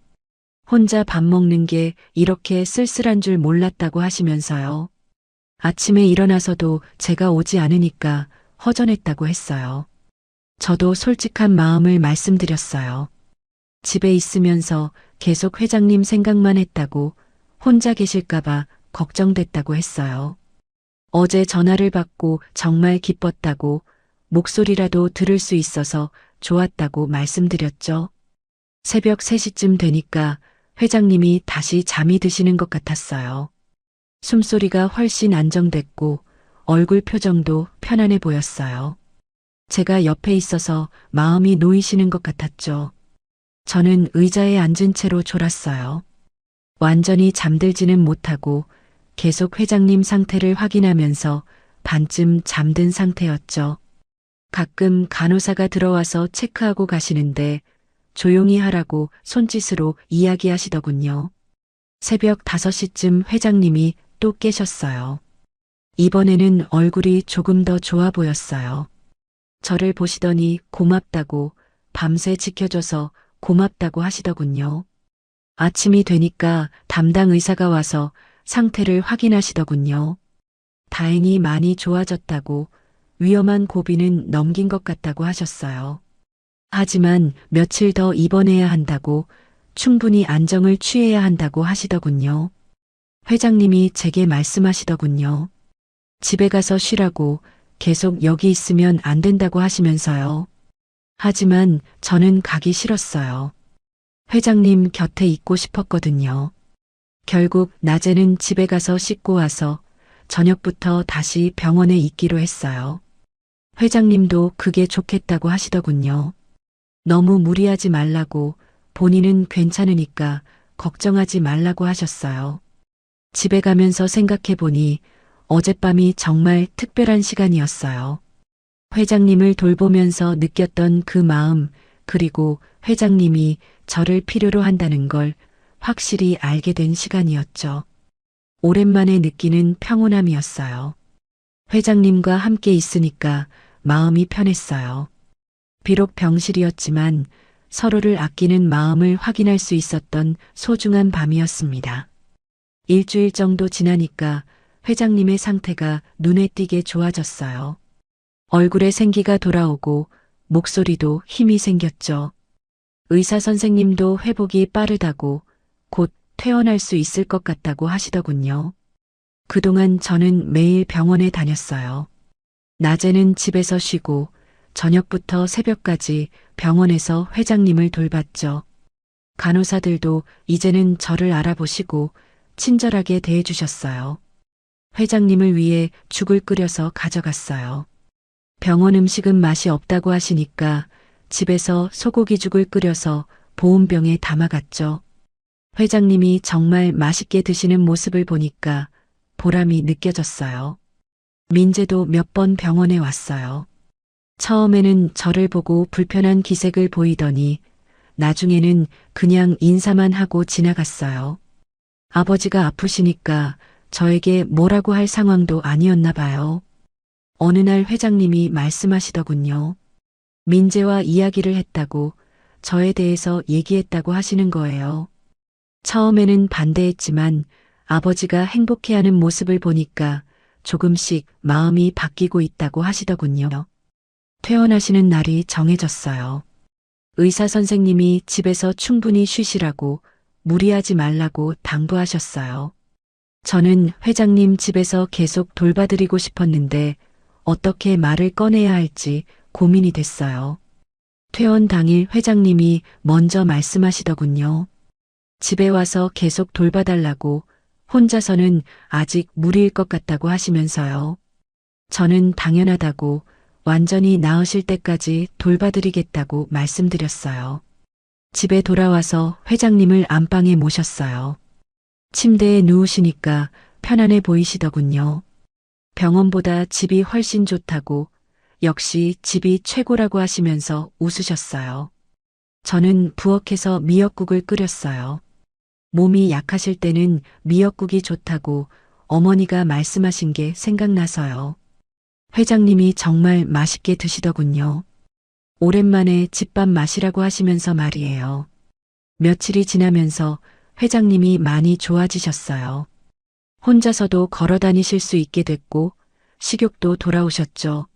혼자 밥 먹는 게 이렇게 쓸쓸한 줄 몰랐다고 하시면서요. 아침에 일어나서도 제가 오지 않으니까 허전했다고 했어요. 저도 솔직한 마음을 말씀드렸어요. 집에 있으면서 계속 회장님 생각만 했다고, 혼자 계실까봐 걱정됐다고 했어요. 어제 전화를 받고 정말 기뻤다고, 목소리라도 들을 수 있어서 좋았다고 말씀드렸죠. 새벽 3시쯤 되니까 회장님이 다시 잠이 드시는 것 같았어요. 숨소리가 훨씬 안정됐고 얼굴 표정도 편안해 보였어요. 제가 옆에 있어서 마음이 놓이시는 것 같았죠. 저는 의자에 앉은 채로 졸았어요. 완전히 잠들지는 못하고 계속 회장님 상태를 확인하면서 반쯤 잠든 상태였죠. 가끔 간호사가 들어와서 체크하고 가시는데 조용히 하라고 손짓으로 이야기하시더군요. 새벽 5시쯤 회장님이 또 깨셨어요. 이번에는 얼굴이 조금 더 좋아 보였어요. 저를 보시더니 고맙다고, 밤새 지켜줘서 고맙다고 하시더군요. 아침이 되니까 담당 의사가 와서 상태를 확인하시더군요. 다행히 많이 좋아졌다고, 위험한 고비는 넘긴 것 같다고 하셨어요. 하지만 며칠 더 입원해야 한다고, 충분히 안정을 취해야 한다고 하시더군요. 회장님이 제게 말씀하시더군요. 집에 가서 쉬라고, 계속 여기 있으면 안 된다고 하시면서요. 하지만 저는 가기 싫었어요. 회장님 곁에 있고 싶었거든요. 결국 낮에는 집에 가서 씻고 와서 저녁부터 다시 병원에 있기로 했어요. 회장님도 그게 좋겠다고 하시더군요. 너무 무리하지 말라고, 본인은 괜찮으니까 걱정하지 말라고 하셨어요. 집에 가면서 생각해 보니 어젯밤이 정말 특별한 시간이었어요. 회장님을 돌보면서 느꼈던 그 마음, 그리고 회장님이 저를 필요로 한다는 걸 확실히 알게 된 시간이었죠. 오랜만에 느끼는 평온함이었어요. 회장님과 함께 있으니까 마음이 편했어요. 비록 병실이었지만 서로를 아끼는 마음을 확인할 수 있었던 소중한 밤이었습니다. 일주일 정도 지나니까 회장님의 상태가 눈에 띄게 좋아졌어요. 얼굴에 생기가 돌아오고 목소리도 힘이 생겼죠. 의사 선생님도 회복이 빠르다고, 곧 퇴원할 수 있을 것 같다고 하시더군요. 그동안 저는 매일 병원에 다녔어요. 낮에는 집에서 쉬고 저녁부터 새벽까지 병원에서 회장님을 돌봤죠. 간호사들도 이제는 저를 알아보시고 친절하게 대해주셨어요. 회장님을 위해 죽을 끓여서 가져갔어요. 병원 음식은 맛이 없다고 하시니까 집에서 소고기죽을 끓여서 보온병에 담아갔죠. 회장님이 정말 맛있게 드시는 모습을 보니까 보람이 느껴졌어요. 민재도 몇 번 병원에 왔어요. 처음에는 저를 보고 불편한 기색을 보이더니 나중에는 그냥 인사만 하고 지나갔어요. 아버지가 아프시니까 저에게 뭐라고 할 상황도 아니었나 봐요. 어느 날 회장님이 말씀하시더군요. 민재와 이야기를 했다고, 저에 대해서 얘기했다고 하시는 거예요. 처음에는 반대했지만 아버지가 행복해하는 모습을 보니까 조금씩 마음이 바뀌고 있다고 하시더군요. 퇴원하시는 날이 정해졌어요. 의사 선생님이 집에서 충분히 쉬시라고, 무리하지 말라고 당부하셨어요. 저는 회장님 집에서 계속 돌봐드리고 싶었는데 어떻게 말을 꺼내야 할지 고민이 됐어요. 퇴원 당일 회장님이 먼저 말씀하시더군요. 집에 와서 계속 돌봐달라고, 혼자서는 아직 무리일 것 같다고 하시면서요. 저는 당연하다고, 완전히 나으실 때까지 돌봐드리겠다고 말씀드렸어요. 집에 돌아와서 회장님을 안방에 모셨어요. 침대에 누우시니까 편안해 보이시더군요. 병원보다 집이 훨씬 좋다고, 역시 집이 최고라고 하시면서 웃으셨어요. 저는 부엌에서 미역국을 끓였어요. 몸이 약하실 때는 미역국이 좋다고 어머니가 말씀하신 게 생각나서요. 회장님이 정말 맛있게 드시더군요. 오랜만에 집밥 마시라고 하시면서 말이에요. 며칠이 지나면서 회장님이 많이 좋아지셨어요. 혼자서도 걸어 다니실 수 있게 됐고 식욕도 돌아오셨죠.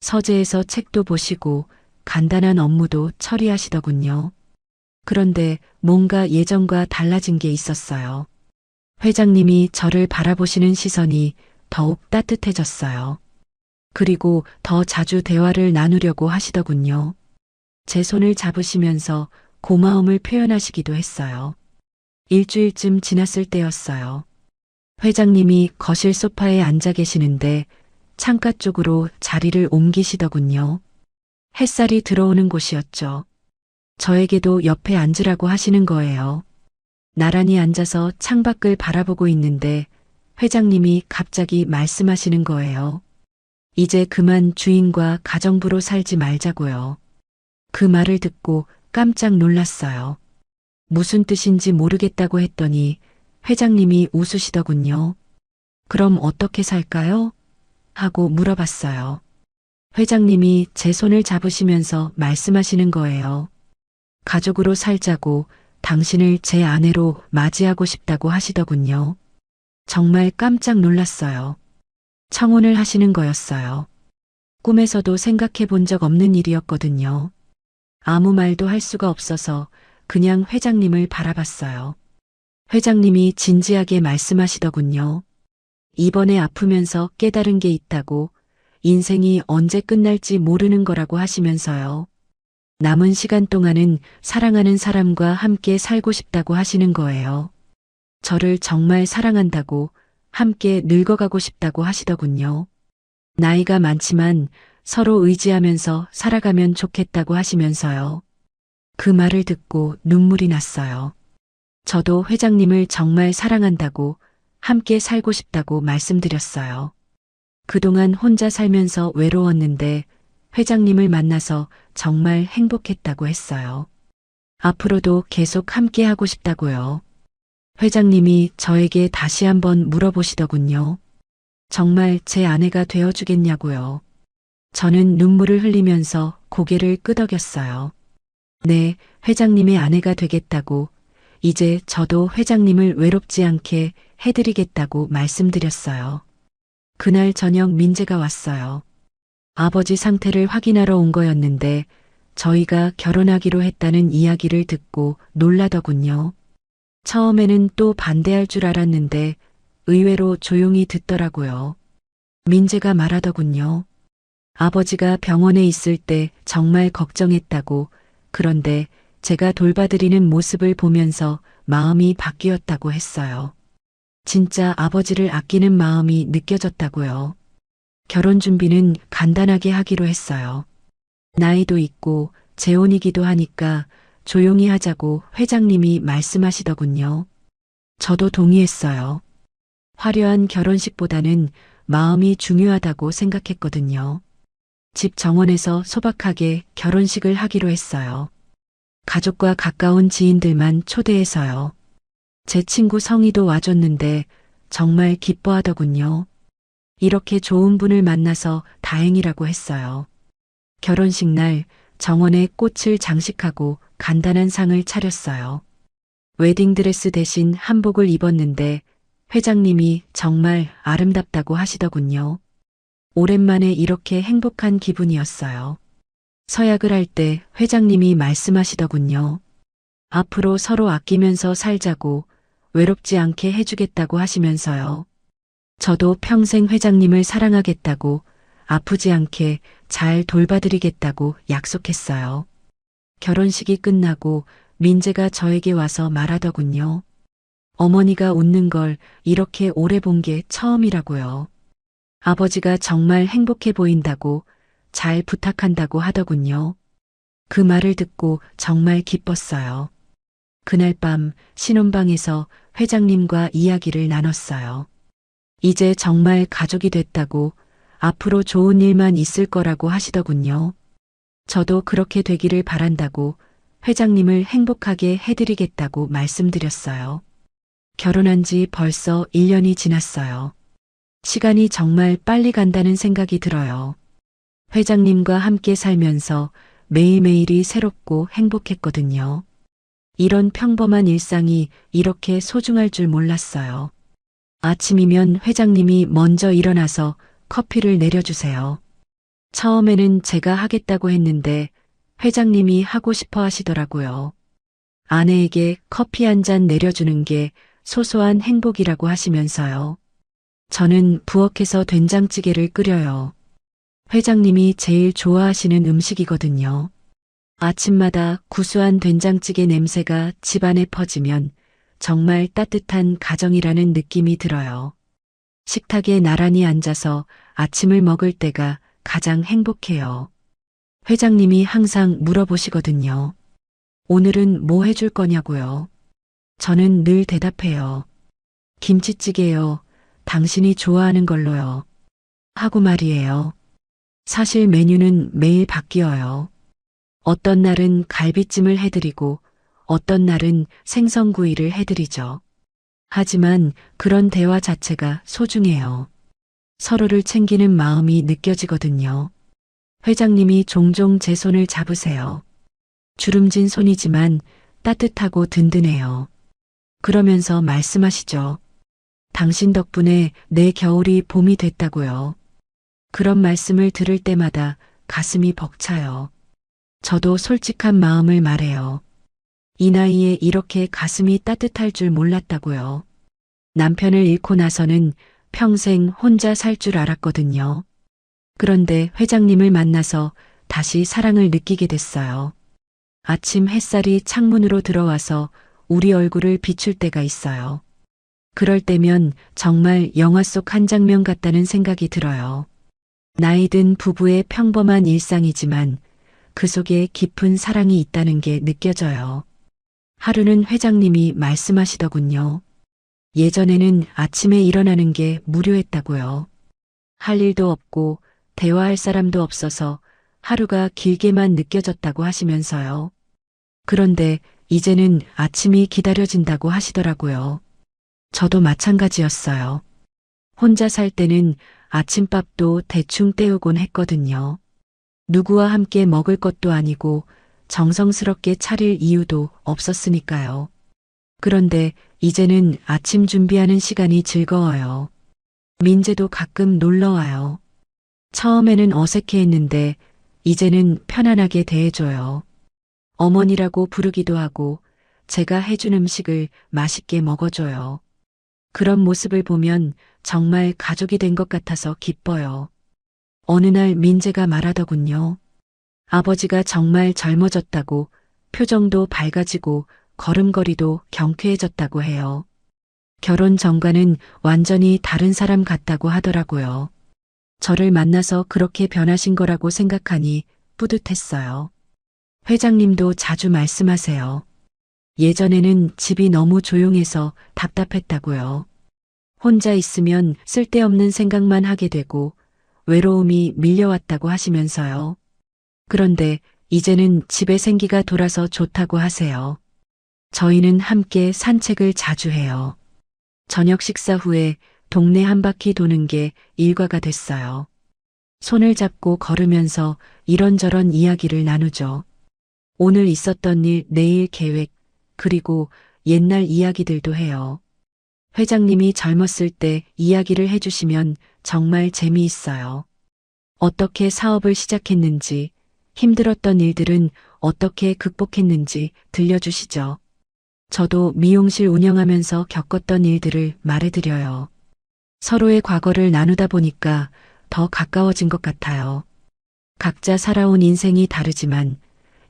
서재에서 책도 보시고 간단한 업무도 처리하시더군요. 그런데 뭔가 예전과 달라진 게 있었어요. 회장님이 저를 바라보시는 시선이 더욱 따뜻해졌어요. 그리고 더 자주 대화를 나누려고 하시더군요. 제 손을 잡으시면서 고마움을 표현하시기도 했어요. 일주일쯤 지났을 때였어요. 회장님이 거실 소파에 앉아 계시는데 창가 쪽으로 자리를 옮기시더군요. 햇살이 들어오는 곳이었죠. 저에게도 옆에 앉으라고 하시는 거예요. 나란히 앉아서 창밖을 바라보고 있는데 회장님이 갑자기 말씀하시는 거예요. 이제 그만 주인과 가정부로 살지 말자고요. 그 말을 듣고 깜짝 놀랐어요. 무슨 뜻인지 모르겠다고 했더니 회장님이 웃으시더군요. 그럼 어떻게 살까요? 하고 물어봤어요. 회장님이 제 손을 잡으시면서 말씀하시는 거예요. 가족으로 살자고, 당신을 제 아내로 맞이하고 싶다고 하시더군요. 정말 깜짝 놀랐어요. 청혼을 하시는 거였어요. 꿈에서도 생각해 본 적 없는 일이었거든요. 아무 말도 할 수가 없어서 그냥 회장님을 바라봤어요. 회장님이 진지하게 말씀하시더군요. 이번에 아프면서 깨달은 게 있다고, 인생이 언제 끝날지 모르는 거라고 하시면서요. 남은 시간 동안은 사랑하는 사람과 함께 살고 싶다고 하시는 거예요. 저를 정말 사랑한다고, 함께 늙어가고 싶다고 하시더군요. 나이가 많지만 서로 의지하면서 살아가면 좋겠다고 하시면서요. 그 말을 듣고 눈물이 났어요. 저도 회장님을 정말 사랑한다고, 함께 살고 싶다고 말씀드렸어요. 그동안 혼자 살면서 외로웠는데 회장님을 만나서 정말 행복했다고 했어요. 앞으로도 계속 함께 하고 싶다고요. 회장님이 저에게 다시 한번 물어보시더군요. 정말 제 아내가 되어주겠냐고요. 저는 눈물을 흘리면서 고개를 끄덕였어요. 네, 회장님의 아내가 되겠다고, 이제 저도 회장님을 외롭지 않게 해드리겠다고 말씀드렸어요. 그날 저녁 민재가 왔어요. 아버지 상태를 확인하러 온 거였는데 저희가 결혼하기로 했다는 이야기를 듣고 놀라더군요. 처음에는 또 반대할 줄 알았는데 의외로 조용히 듣더라고요. 민재가 말하더군요. 아버지가 병원에 있을 때 정말 걱정했다고, 그런데 제가 돌봐드리는 모습을 보면서 마음이 바뀌었다고 했어요. 진짜 아버지를 아끼는 마음이 느껴졌다고요. 결혼 준비는 간단하게 하기로 했어요. 나이도 있고 재혼이기도 하니까 조용히 하자고 회장님이 말씀하시더군요. 저도 동의했어요. 화려한 결혼식보다는 마음이 중요하다고 생각했거든요. 집 정원에서 소박하게 결혼식을 하기로 했어요. 가족과 가까운 지인들만 초대해서요. 제 친구 성희도 와줬는데 정말 기뻐하더군요. 이렇게 좋은 분을 만나서 다행이라고 했어요. 결혼식 날 정원에 꽃을 장식하고 간단한 상을 차렸어요. 웨딩드레스 대신 한복을 입었는데 회장님이 정말 아름답다고 하시더군요. 오랜만에 이렇게 행복한 기분이었어요. 서약을 할 때 회장님이 말씀하시더군요. 앞으로 서로 아끼면서 살자고, 외롭지 않게 해주겠다고 하시면서요. 저도 평생 회장님을 사랑하겠다고, 아프지 않게 잘 돌봐드리겠다고 약속했어요. 결혼식이 끝나고 민재가 저에게 와서 말하더군요. 어머니가 웃는 걸 이렇게 오래 본 게 처음이라고요. 아버지가 정말 행복해 보인다고, 잘 부탁한다고 하더군요. 그 말을 듣고 정말 기뻤어요. 그날 밤 신혼방에서 회장님과 이야기를 나눴어요. 이제 정말 가족이 됐다고, 앞으로 좋은 일만 있을 거라고 하시더군요. 저도 그렇게 되기를 바란다고, 회장님을 행복하게 해드리겠다고 말씀드렸어요. 결혼한 지 벌써 1년이 지났어요. 시간이 정말 빨리 간다는 생각이 들어요. 회장님과 함께 살면서 매일매일이 새롭고 행복했거든요. 이런 평범한 일상이 이렇게 소중할 줄 몰랐어요. 아침이면 회장님이 먼저 일어나서 커피를 내려주세요. 처음에는 제가 하겠다고 했는데 회장님이 하고 싶어 하시더라고요. 아내에게 커피 한 잔 내려주는 게 소소한 행복이라고 하시면서요. 저는 부엌에서 된장찌개를 끓여요. 회장님이 제일 좋아하시는 음식이거든요. 아침마다 구수한 된장찌개 냄새가 집안에 퍼지면 정말 따뜻한 가정이라는 느낌이 들어요. 식탁에 나란히 앉아서 아침을 먹을 때가 가장 행복해요. 회장님이 항상 물어보시거든요. 오늘은 뭐 해줄 거냐고요. 저는 늘 대답해요. 김치찌개요. 당신이 좋아하는 걸로요. 하고 말이에요. 사실 메뉴는 매일 바뀌어요. 어떤 날은 갈비찜을 해드리고 어떤 날은 생선구이를 해드리죠. 하지만 그런 대화 자체가 소중해요. 서로를 챙기는 마음이 느껴지거든요. 회장님이 종종 제 손을 잡으세요. 주름진 손이지만 따뜻하고 든든해요. 그러면서 말씀하시죠. 당신 덕분에 내 겨울이 봄이 됐다고요. 그런 말씀을 들을 때마다 가슴이 벅차요. 저도 솔직한 마음을 말해요. 이 나이에 이렇게 가슴이 따뜻할 줄 몰랐다고요. 남편을 잃고 나서는 평생 혼자 살 줄 알았거든요. 그런데 회장님을 만나서 다시 사랑을 느끼게 됐어요. 아침 햇살이 창문으로 들어와서 우리 얼굴을 비출 때가 있어요. 그럴 때면 정말 영화 속 한 장면 같다는 생각이 들어요. 나이 든 부부의 평범한 일상이지만 그 속에 깊은 사랑이 있다는 게 느껴져요. 하루는 회장님이 말씀하시더군요. 예전에는 아침에 일어나는 게 무료했다고요. 할 일도 없고 대화할 사람도 없어서 하루가 길게만 느껴졌다고 하시면서요. 그런데 이제는 아침이 기다려진다고 하시더라고요. 저도 마찬가지였어요. 혼자 살 때는 아침밥도 대충 때우곤 했거든요. 누구와 함께 먹을 것도 아니고 정성스럽게 차릴 이유도 없었으니까요. 그런데 이제는 아침 준비하는 시간이 즐거워요. 민재도 가끔 놀러 와요. 처음에는 어색해했는데 이제는 편안하게 대해줘요. 어머니라고 부르기도 하고 제가 해준 음식을 맛있게 먹어줘요. 그런 모습을 보면 정말 가족이 된 것 같아서 기뻐요. 어느 날 민재가 말하더군요. 아버지가 정말 젊어졌다고, 표정도 밝아지고 걸음걸이도 경쾌해졌다고 해요. 결혼 전과는 완전히 다른 사람 같다고 하더라고요. 저를 만나서 그렇게 변하신 거라고 생각하니 뿌듯했어요. 회장님도 자주 말씀하세요. 예전에는 집이 너무 조용해서 답답했다고요. 혼자 있으면 쓸데없는 생각만 하게 되고 외로움이 밀려왔다고 하시면서요. 그런데 이제는 집에 생기가 돌아서 좋다고 하세요. 저희는 함께 산책을 자주 해요. 저녁 식사 후에 동네 한 바퀴 도는 게 일과가 됐어요. 손을 잡고 걸으면서 이런저런 이야기를 나누죠. 오늘 있었던 일, 내일 계획, 그리고 옛날 이야기들도 해요. 회장님이 젊었을 때 이야기를 해주시면 정말 재미있어요. 어떻게 사업을 시작했는지, 힘들었던 일들은 어떻게 극복했는지 들려주시죠. 저도 미용실 운영하면서 겪었던 일들을 말해드려요. 서로의 과거를 나누다 보니까 더 가까워진 것 같아요. 각자 살아온 인생이 다르지만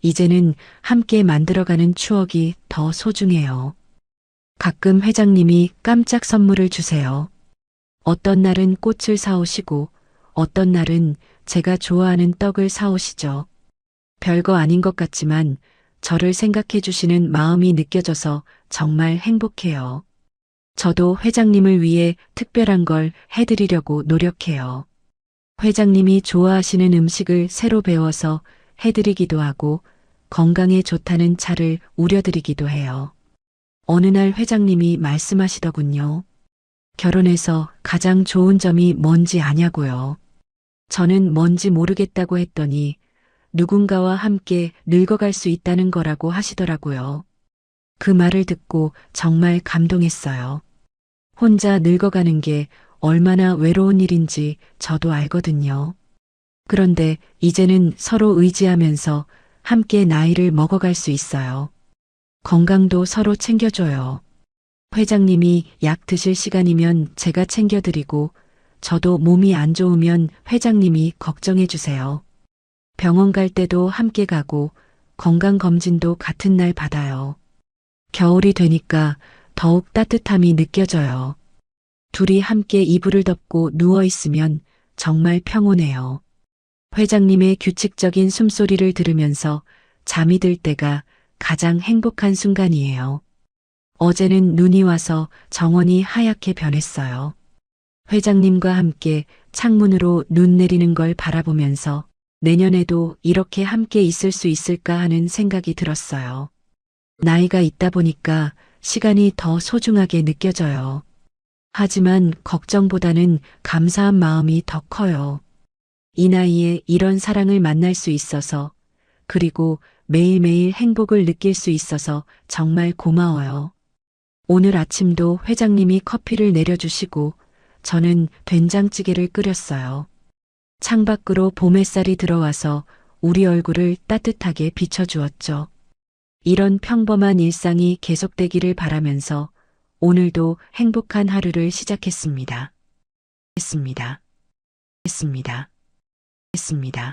이제는 함께 만들어가는 추억이 더 소중해요. 가끔 회장님이 깜짝 선물을 주세요. 어떤 날은 꽃을 사오시고 어떤 날은 제가 좋아하는 떡을 사오시죠. 별거 아닌 것 같지만 저를 생각해 주시는 마음이 느껴져서 정말 행복해요. 저도 회장님을 위해 특별한 걸 해드리려고 노력해요. 회장님이 좋아하시는 음식을 새로 배워서 해드리기도 하고 건강에 좋다는 차를 우려드리기도 해요. 어느 날 회장님이 말씀하시더군요. 결혼해서 가장 좋은 점이 뭔지 아냐고요. 저는 뭔지 모르겠다고 했더니 누군가와 함께 늙어갈 수 있다는 거라고 하시더라고요. 그 말을 듣고 정말 감동했어요. 혼자 늙어가는 게 얼마나 외로운 일인지 저도 알거든요. 그런데 이제는 서로 의지하면서 함께 나이를 먹어갈 수 있어요. 건강도 서로 챙겨줘요. 회장님이 약 드실 시간이면 제가 챙겨드리고 저도 몸이 안 좋으면 회장님이 걱정해 주세요. 병원 갈 때도 함께 가고 건강검진도 같은 날 받아요. 겨울이 되니까 더욱 따뜻함이 느껴져요. 둘이 함께 이불을 덮고 누워 있으면 정말 평온해요. 회장님의 규칙적인 숨소리를 들으면서 잠이 들 때가 가장 행복한 순간이에요. 어제는 눈이 와서 정원이 하얗게 변했어요. 회장님과 함께 창문으로 눈 내리는 걸 바라보면서 내년에도 이렇게 함께 있을 수 있을까 하는 생각이 들었어요. 나이가 있다 보니까 시간이 더 소중하게 느껴져요. 하지만 걱정보다는 감사한 마음이 더 커요. 이 나이에 이런 사랑을 만날 수 있어서, 그리고 매일매일 행복을 느낄 수 있어서 정말 고마워요. 오늘 아침도 회장님이 커피를 내려주시고 저는 된장찌개를 끓였어요. 창밖으로 봄 햇살이 들어와서 우리 얼굴을 따뜻하게 비춰주었죠. 이런 평범한 일상이 계속되기를 바라면서 오늘도 행복한 하루를 시작했습니다. 했습니다. 했습니다. 했습니다.